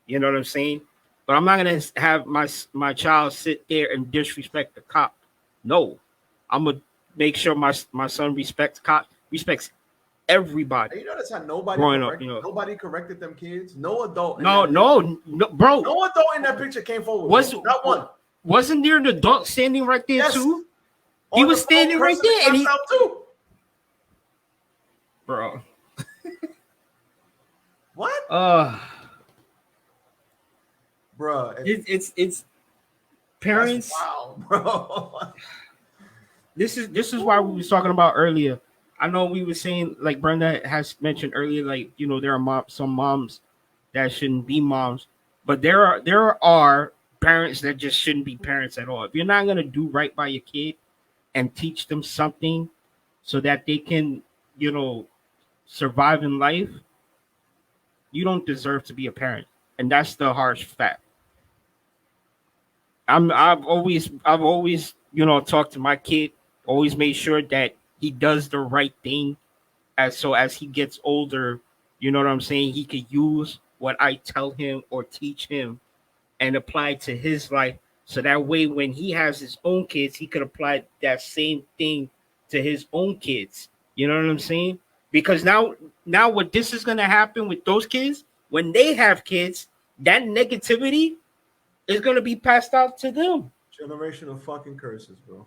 You know what I'm saying? But I'm not gonna have my child sit there and disrespect the cop. No, I'm gonna make sure my son respects cops, respects everybody. And you notice how nobody growing up, you know, nobody corrected them kids. No adult. No, bro. No adult in that picture came forward. Not one. Wasn't there an adult standing right there too? He was standing right there, and he too. Bro. What? Bro, it's parents. Wow, bro. this is why we was talking about earlier. I know we were saying, like Brenda has mentioned earlier, like, you know, there are some moms that shouldn't be moms, but there are parents that just shouldn't be parents at all. If you're not gonna do right by your kid and teach them something so that they can, you know, survive in life, you don't deserve to be a parent, and that's the harsh fact. I've always you know talked to my kid, always made sure that he does the right thing, as so as he gets older, you know what I'm saying, he could use what I tell him or teach him and apply it to his life, so that way when he has his own kids, he could apply that same thing to his own kids. You know what I'm saying? Because now what this is gonna happen with those kids when they have kids, that negativity is gonna be passed out to them. Generational fucking curses, bro.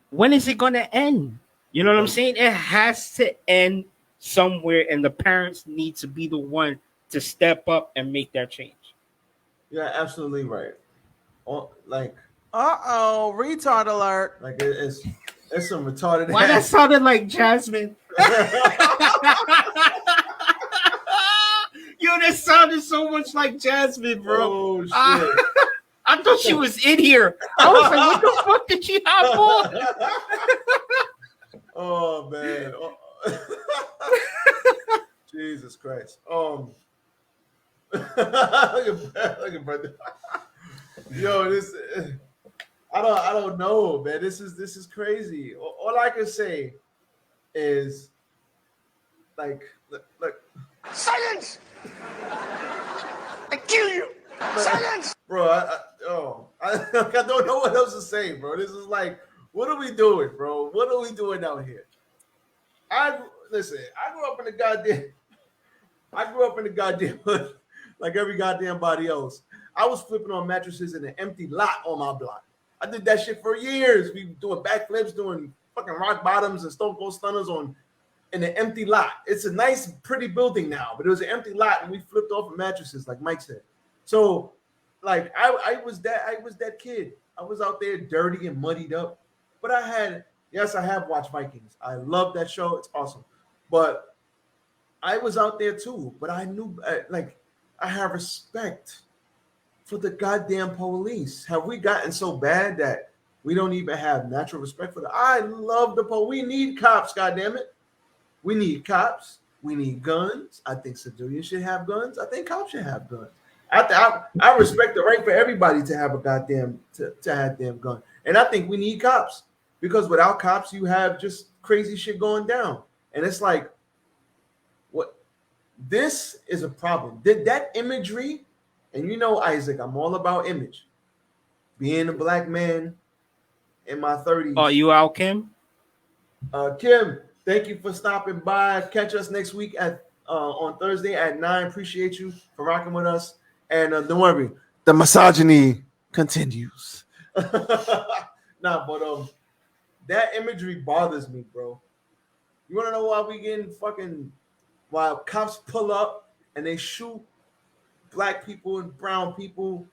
When is it gonna end? You know what I'm saying? It has to end somewhere, and the parents need to be the one to step up and make that change. You're absolutely right. Like Retard alert. like it's some retarded. Why that ass. sounded like Jasmine? Yo, that sounded so much like Jasmine, bro. Oh shit. I thought she was in here. I was like, what the fuck did she have on? Oh man. Jesus Christ. Look at brother. Yo, this I don't know, man. This is crazy. All I can say is like look. Silence! I kill you! Silence! Bro, I don't know what else to say, bro. This is like, what are we doing, bro? What are we doing out here? I grew up in the goddamn hood, like every goddamn body else. I was flipping on mattresses in an empty lot on my block. I did that shit for years. We doing backflips, doing fucking rock bottoms and stone cold stunners in an empty lot. It's a nice, pretty building now, but it was an empty lot, and we flipped off of mattresses, like Mike said. So, like, I was that kid. I was out there dirty and muddied up, but I have watched Vikings. I love that show. It's awesome, but I was out there too. But I knew, like, I have respect for the goddamn police. Have we gotten so bad that we don't even have natural respect for them? I love the police. We need cops, goddammit. We need cops. We need guns. I think civilians should have guns. I think cops should have guns. I respect the right for everybody to have a goddamn to have damn gun. And I think we need cops, because without cops, you have just crazy shit going down. And it's like, what? This is a problem. Did that imagery, and you know, Isaac, I'm all about image. Being a black man in my 30s. Oh, you out, Kim? Kim, thank you for stopping by. Catch us next week on Thursday at 9. Appreciate you for rocking with us. And don't worry, the misogyny continues. Nah, but that imagery bothers me, bro. You want to know why cops pull up and they shoot black people and brown people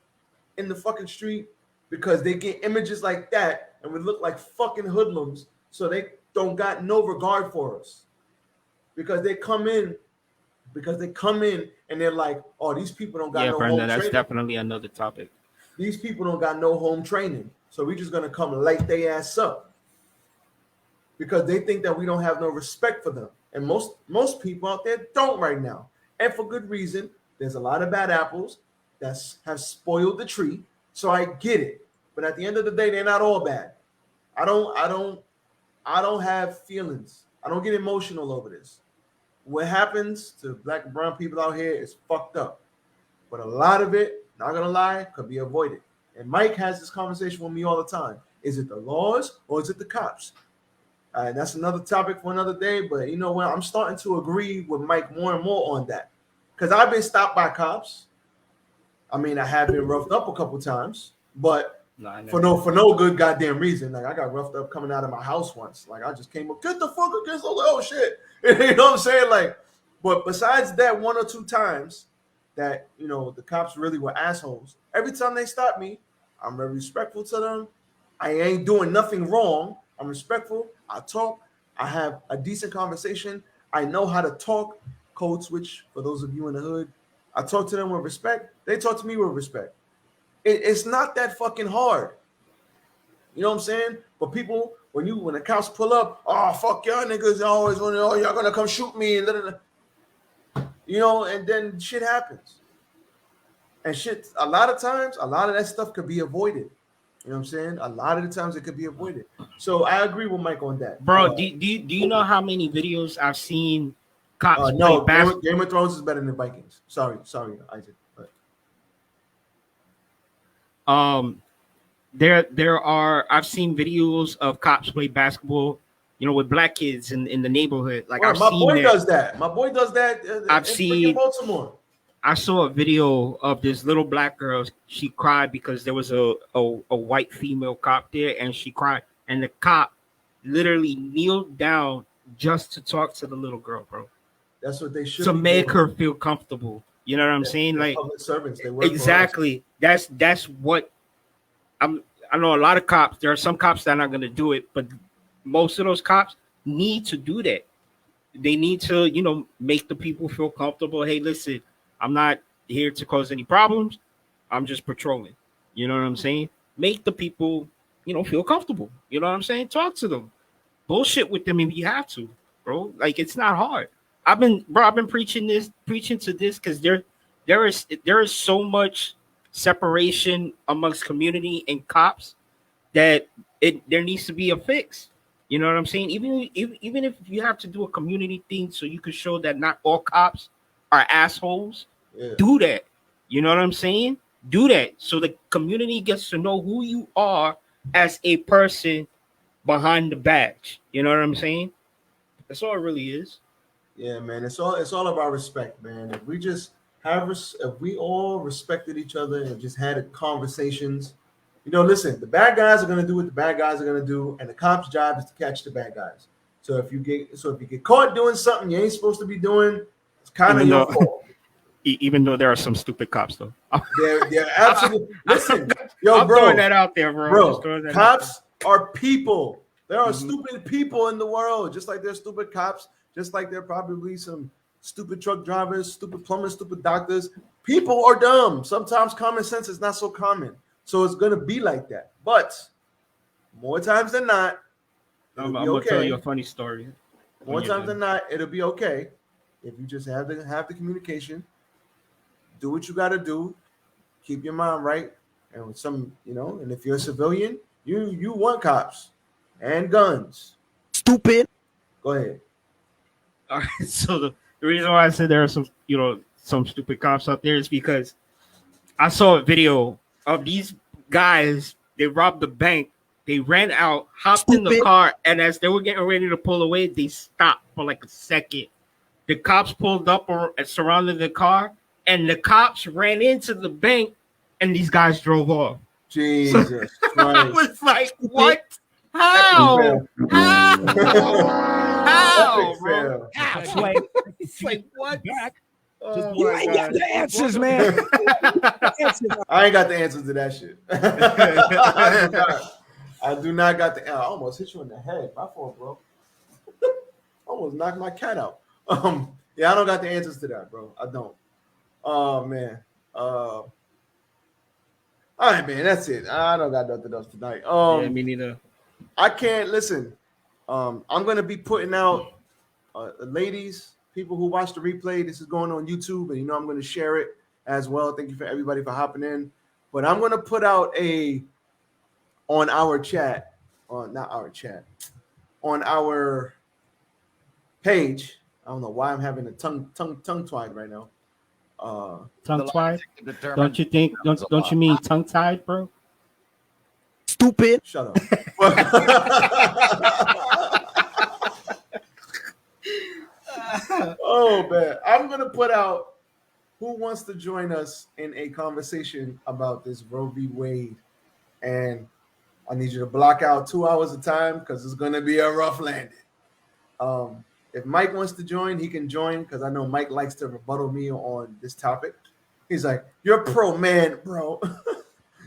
in the fucking street? Because they get images like that and we look like fucking hoodlums, so they don't got no regard for us. Because they come in and they're like, oh, these people don't got no Brenda, home that's training. definitely another topic. These people don't got no home training, so we're just gonna come and light their ass up, because they think that we don't have no respect for them. And most people out there don't right now, and for good reason. There's a lot of bad apples that have spoiled the tree, so I get it. But at the end of the day, they're not all bad. I don't have feelings. I don't get emotional over this. What happens to black and brown people out here is fucked up. But a lot of it, not gonna lie, could be avoided. And Mike has this conversation with me all the time. Is it the laws or is it the cops? And that's another topic for another day. But you know what? I'm starting to agree with Mike more and more on that. Because I've been stopped by cops. I mean, I have been roughed up a couple times, but for no good goddamn reason. Like, I got roughed up coming out of my house once. Like, I just came up, get the fuck against, oh shit. You know what I'm saying? Like, but besides that one or two times that, you know, the cops really were assholes, every time they stop me, I'm very respectful to them. I ain't doing nothing wrong. I'm respectful. I talk. I have a decent conversation. I know how to talk. Code switch for those of you in the hood. I talk to them with respect. They talk to me with respect. It's not that fucking hard. You know what I'm saying? But people, when the cops pull up, oh fuck y'all niggas, always want to, oh y'all gonna come shoot me and you know, and then shit happens. And shit, a lot of times, a lot of that stuff could be avoided. You know what I'm saying? A lot of the times it could be avoided. So I agree with Mike on that. Bro, do you know how many videos I've seen cops no, play basketball? Game of Thrones is better than Vikings. Sorry, Isaac. But. There are, I've seen videos of cops play basketball, you know, with black kids in the neighborhood. Like Well, my boy does that. My boy does that. I've seen Baltimore. I saw a video of this little black girl. She cried because there was a white female cop there, and she cried. And the cop literally kneeled down just to talk to the little girl, bro. That's what they should to make her feel comfortable. You know what I'm saying? Like public servants, they work exactly. That's what I know. A lot of cops. There are some cops that are not going to do it, but most of those cops need to do that. They need to, you know, make the people feel comfortable. Hey, listen, I'm not here to cause any problems. I'm just patrolling. You know what I'm saying? Make the people, you know, feel comfortable. You know what I'm saying? Talk to them. Bullshit with them if you have to, bro. Like, it's not hard. I've been preaching to this because there is so much separation amongst community and cops that there needs to be a fix. You know what I'm saying? Even if you have to do a community thing so you can show that not all cops are assholes, do that. You know what I'm saying? Do that so the community gets to know who you are as a person behind the badge. You know what I'm saying? That's all it really is. Yeah, man. It's all about respect, man. If we just if we all respected each other and just had conversations. You know, listen, the bad guys are going to do what the bad guys are going to do, and the cops' job is to catch the bad guys. So if you get caught doing something you ain't supposed to be doing, it's kind of your fault. Even though there are some stupid cops, though. They're absolutely. Listen, yo, I'm bro, throwing that out there, bro. Cops are people. There are stupid people in the world, just like there's stupid cops, just like there are probably some stupid truck drivers, stupid plumbers, stupid doctors. People are dumb. Sometimes common sense is not so common. So it's going to be like that. But more times than not, I'm going to tell you a funny story. More times than not, it'll be okay if you just have the communication, do what you got to do, keep your mind right. And with some, you know, and if you're a civilian, you want cops and guns. Stupid. Go ahead. All right. So the reason why I said there are some, you know, some stupid cops out there is because I saw a video of these guys. They robbed the bank. They ran out, hopped in the car, and as they were getting ready to pull away, they stopped for like a second. The cops pulled up or surrounded the car, and the cops ran into the bank, and these guys drove off. Jesus Christ. I was like, what? How? How, bro? How? It's like, what? You ain't got the answers, man. I ain't got the answers to that shit. I do not got the. I almost hit you in the head. My fault, bro. Almost knocked my cat out. Yeah, I don't got the answers to that, bro. I don't. Oh man. All right, man. That's it. I don't got nothing else tonight. Yeah, me neither. I can't listen. I'm gonna be putting out, ladies, people who watch the replay. This is going on YouTube, and you know I'm gonna share it as well. Thank you for everybody for hopping in. But I'm gonna put out on our chat, on our page. I don't know why I'm having a tongue tied right now. Tongue tied? Don't you think? Don't you mean tongue tied, bro? Stupid. Shut up. Oh man, I'm gonna put out who wants to join us in a conversation about this Roe v. Wade, and I need you to block out 2 hours of time because it's gonna be a rough landing. If Mike wants to join, he can join because I know Mike likes to rebuttal me on this topic. He's like, "You're pro man, bro.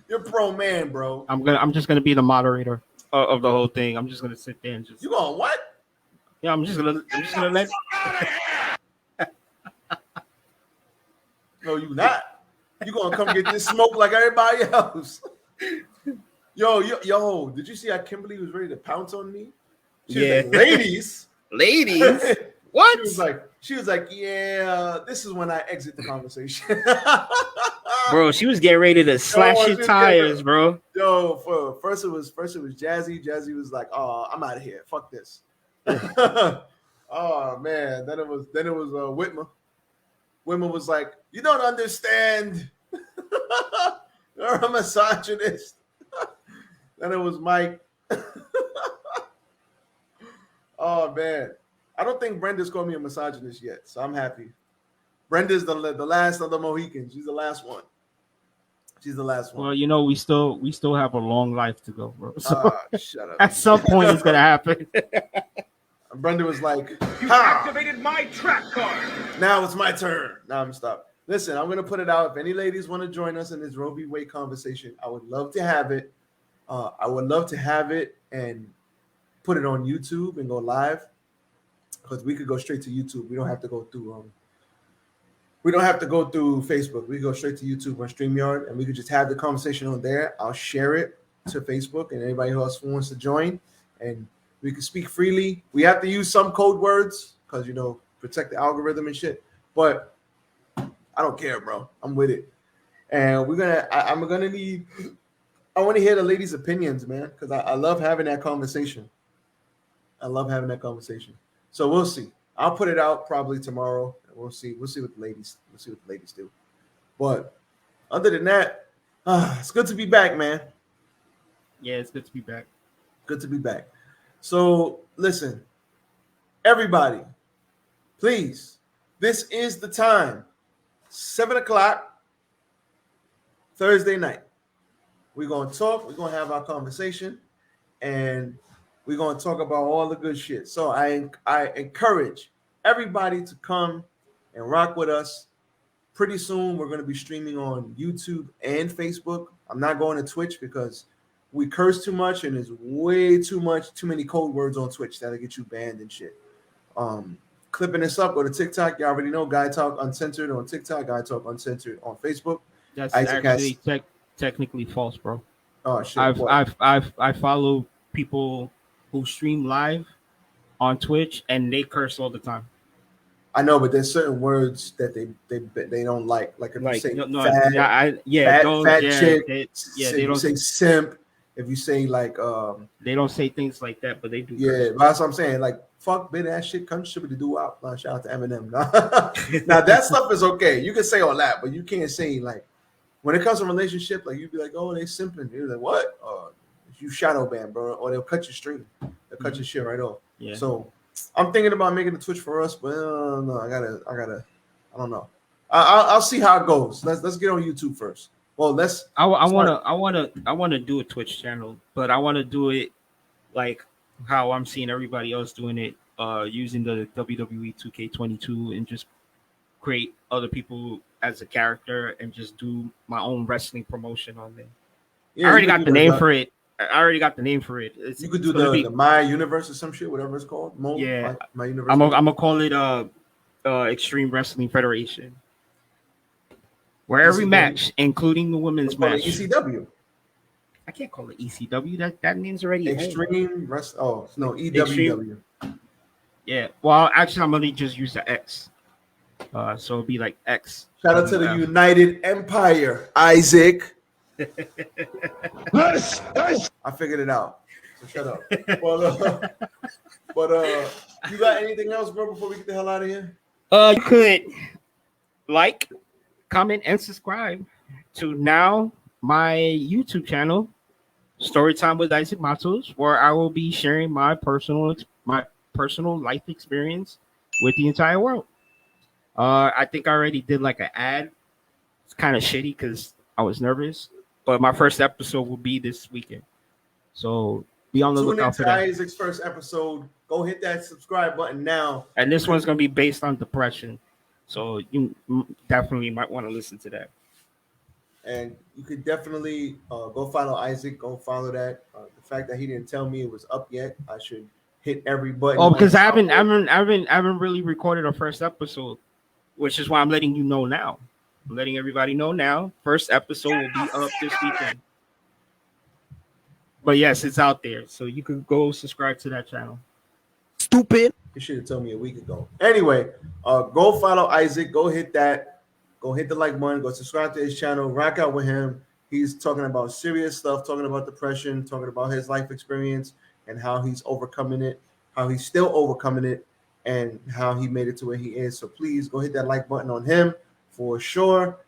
You're pro man, bro." I'm just gonna be the moderator. of the whole thing. I'm just gonna sit there and just. You going what? Yeah, I'm just gonna let. No, you not. You gonna come get this smoke like everybody else. Yo, did you see how Kimberly was ready to pounce on me? She was like, ladies. Ladies. What? She was like, yeah, this is when I exit the conversation. Bro, she was getting ready to slash your tires, bro. Yo, first it was Jazzy. Jazzy was like, oh, I'm out of here. Fuck this. Oh man. Then it was Whitmer. Whitmer was like, you don't understand. You're a misogynist. Then it was Mike. Oh man. I don't think Brenda's called me a misogynist yet, so I'm happy. Brenda's the last of the Mohicans. She's the last one. She's the last one. Well, you know, we still have a long life to go, bro. So shut up. At some point, it's gonna happen. And Brenda was like, "You activated my trap card. Now it's my turn." Now I'm stopped. Listen, I'm gonna put it out. If any ladies want to join us in this Roe v. Wade conversation, I would love to have it. I would love to have it and put it on YouTube and go live, because we could go straight to YouTube. We don't have to go through Facebook. We go straight to YouTube on StreamYard, and we could just have the conversation on there. I'll share it to Facebook and anybody else who wants to join, and we can speak freely. We have to use some code words because, you know, protect the algorithm and shit. But I don't care, bro. I'm with it. And I want to hear the ladies' opinions, man, because I love having that conversation. I love having that conversation. So we'll see. I'll put it out probably tomorrow. And we'll see what the ladies do. But other than that, it's good to be back, man. Yeah, it's good to be back. Good to be back. So listen, everybody, please, this is the time. 7:00 Thursday night. We're going to talk. We're going to have our conversation, and we're going to talk about all the good shit. So I encourage everybody to come and rock with us. Pretty soon, we're going to be streaming on YouTube and Facebook. I'm not going to Twitch because we curse too much, and there's way too many code words on Twitch that'll get you banned and shit. Clipping this up, go to TikTok. You already know Guytalk Uncensored on TikTok, Guytalk Uncensored on Facebook. That's actually technically false, bro. Oh shit! I follow people who stream live on Twitch and they curse all the time. I know, but there's certain words that they don't like. Like if you say fat chick, they don't say simp. If you say like they don't say things like that, but they do. Yeah, that's what I'm saying. Like fuck, bit ass shit, country to do out. Shout out to Eminem. Now that stuff is okay. You can say all that, but you can't say like when it comes to relationship, like you'd be like, oh, they simping. You're like, what? You shadow ban, bro, or they'll cut your stream. They'll cut your shit right off. Yeah. So I'm thinking about making a Twitch for us, but no, I don't know. I'll see how it goes. Let's get on YouTube first. Well, I want to do a Twitch channel, but I want to do it like how I'm seeing everybody else doing it, using the WWE 2K22 and just create other people as a character and just do my own wrestling promotion on there. Yeah, I already got the name for it. You could do the My Universe or some shit, whatever it's called. Yeah, My Universe. I'm gonna call it Extreme Wrestling Federation, where every match, including the women's match, ECW. I can't call it ECW. That name's already Extreme Wrestling. Oh no, EWW. Yeah. Well, actually, I'm gonna just use the X. So it'll be like X. Shout out to the United Empire, Isaac. I figured it out. So shut up. But you got anything else, bro, before we get the hell out of here? You could like, comment, and subscribe to now my YouTube channel, Storytime with Isaac Matos, where I will be sharing my personal life experience with the entire world. I think I already did like an ad. It's kind of shitty because I was nervous, but my first episode will be this weekend. So be on the lookout for that. Isaac's first episode. Go hit that subscribe button now. And this one's going to be based on depression. So you definitely might want to listen to that. And you could definitely go follow Isaac. Go follow that. The fact that he didn't tell me it was up yet, I should hit every button. Oh, because on I the haven't, I software. haven't, I haven't really recorded a first episode, which is why I'm letting you know now. I'm letting everybody know now. First episode will be up this weekend. But yes, it's out there, so you can go subscribe to that channel. Stupid. You should have told me a week ago. Anyway, go follow Isaac. Go hit that. Go hit the like button. Go subscribe to his channel. Rock out with him. He's talking about serious stuff, talking about depression, talking about his life experience and how he's overcoming it, how he's still overcoming it, and how he made it to where he is. So please go hit that like button on him for sure.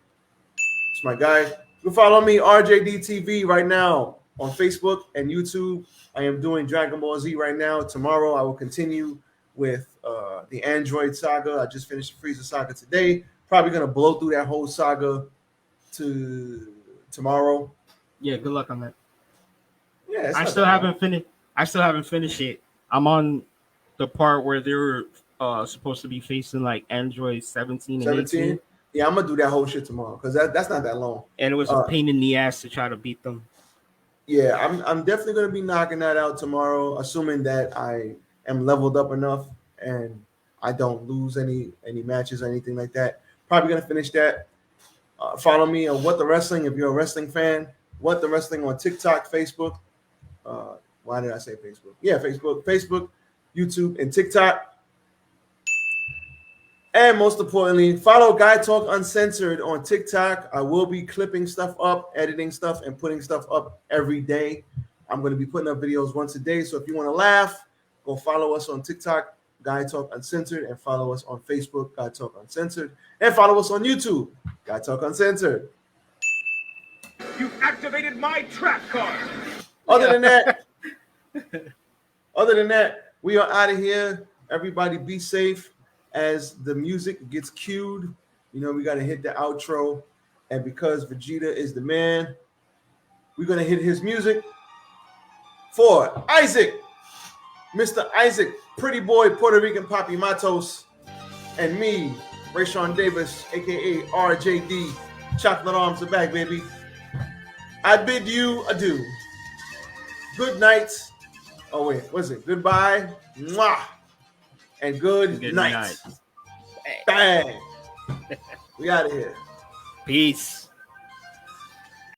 It's my guy. You can follow me, RJDTV, right now on Facebook and YouTube. I am doing Dragon Ball Z right now. Tomorrow I will continue with the Android saga. I just finished the Frieza saga today. Probably gonna blow through that whole saga to tomorrow. Yeah, good luck on that. Yeah, I still haven't finished. I still haven't finished it. I'm on the part where they're supposed to be facing like Android 17 and 18. Yeah, I'm gonna do that whole shit tomorrow because that's not that long. And it was a pain in the ass to try to beat them. Yeah, I'm definitely gonna be knocking that out tomorrow, assuming that I am leveled up enough and I don't lose any matches or anything like that. Probably gonna finish that. Follow me on What the Wrestling if you're a wrestling fan. What the Wrestling on TikTok, Facebook. Why did I say Facebook? Yeah, Facebook, YouTube, and TikTok. And most importantly, follow Guytalk Uncensored on TikTok. I will be clipping stuff up, editing stuff, and putting stuff up every day. I'm going to be putting up videos once a day. So if you want to laugh, go follow us on TikTok, Guytalk Uncensored, and follow us on Facebook, Guytalk Uncensored, and follow us on YouTube, Guytalk Uncensored. You activated my trap card. Other than that, we are out of here. Everybody be safe. As the music gets cued, you know, we got to hit the outro. And because Vegeta is the man, we're going to hit his music for Isaac, Mr. Isaac, Pretty Boy, Puerto Rican Papi Matos, and me, Rayshawn Davis, a.k.a. RJD. Chocolate arms are back, baby. I bid you adieu. Good night. Oh, wait, what's it? Goodbye. Mwah. And good night. Bang. We out of here. Peace.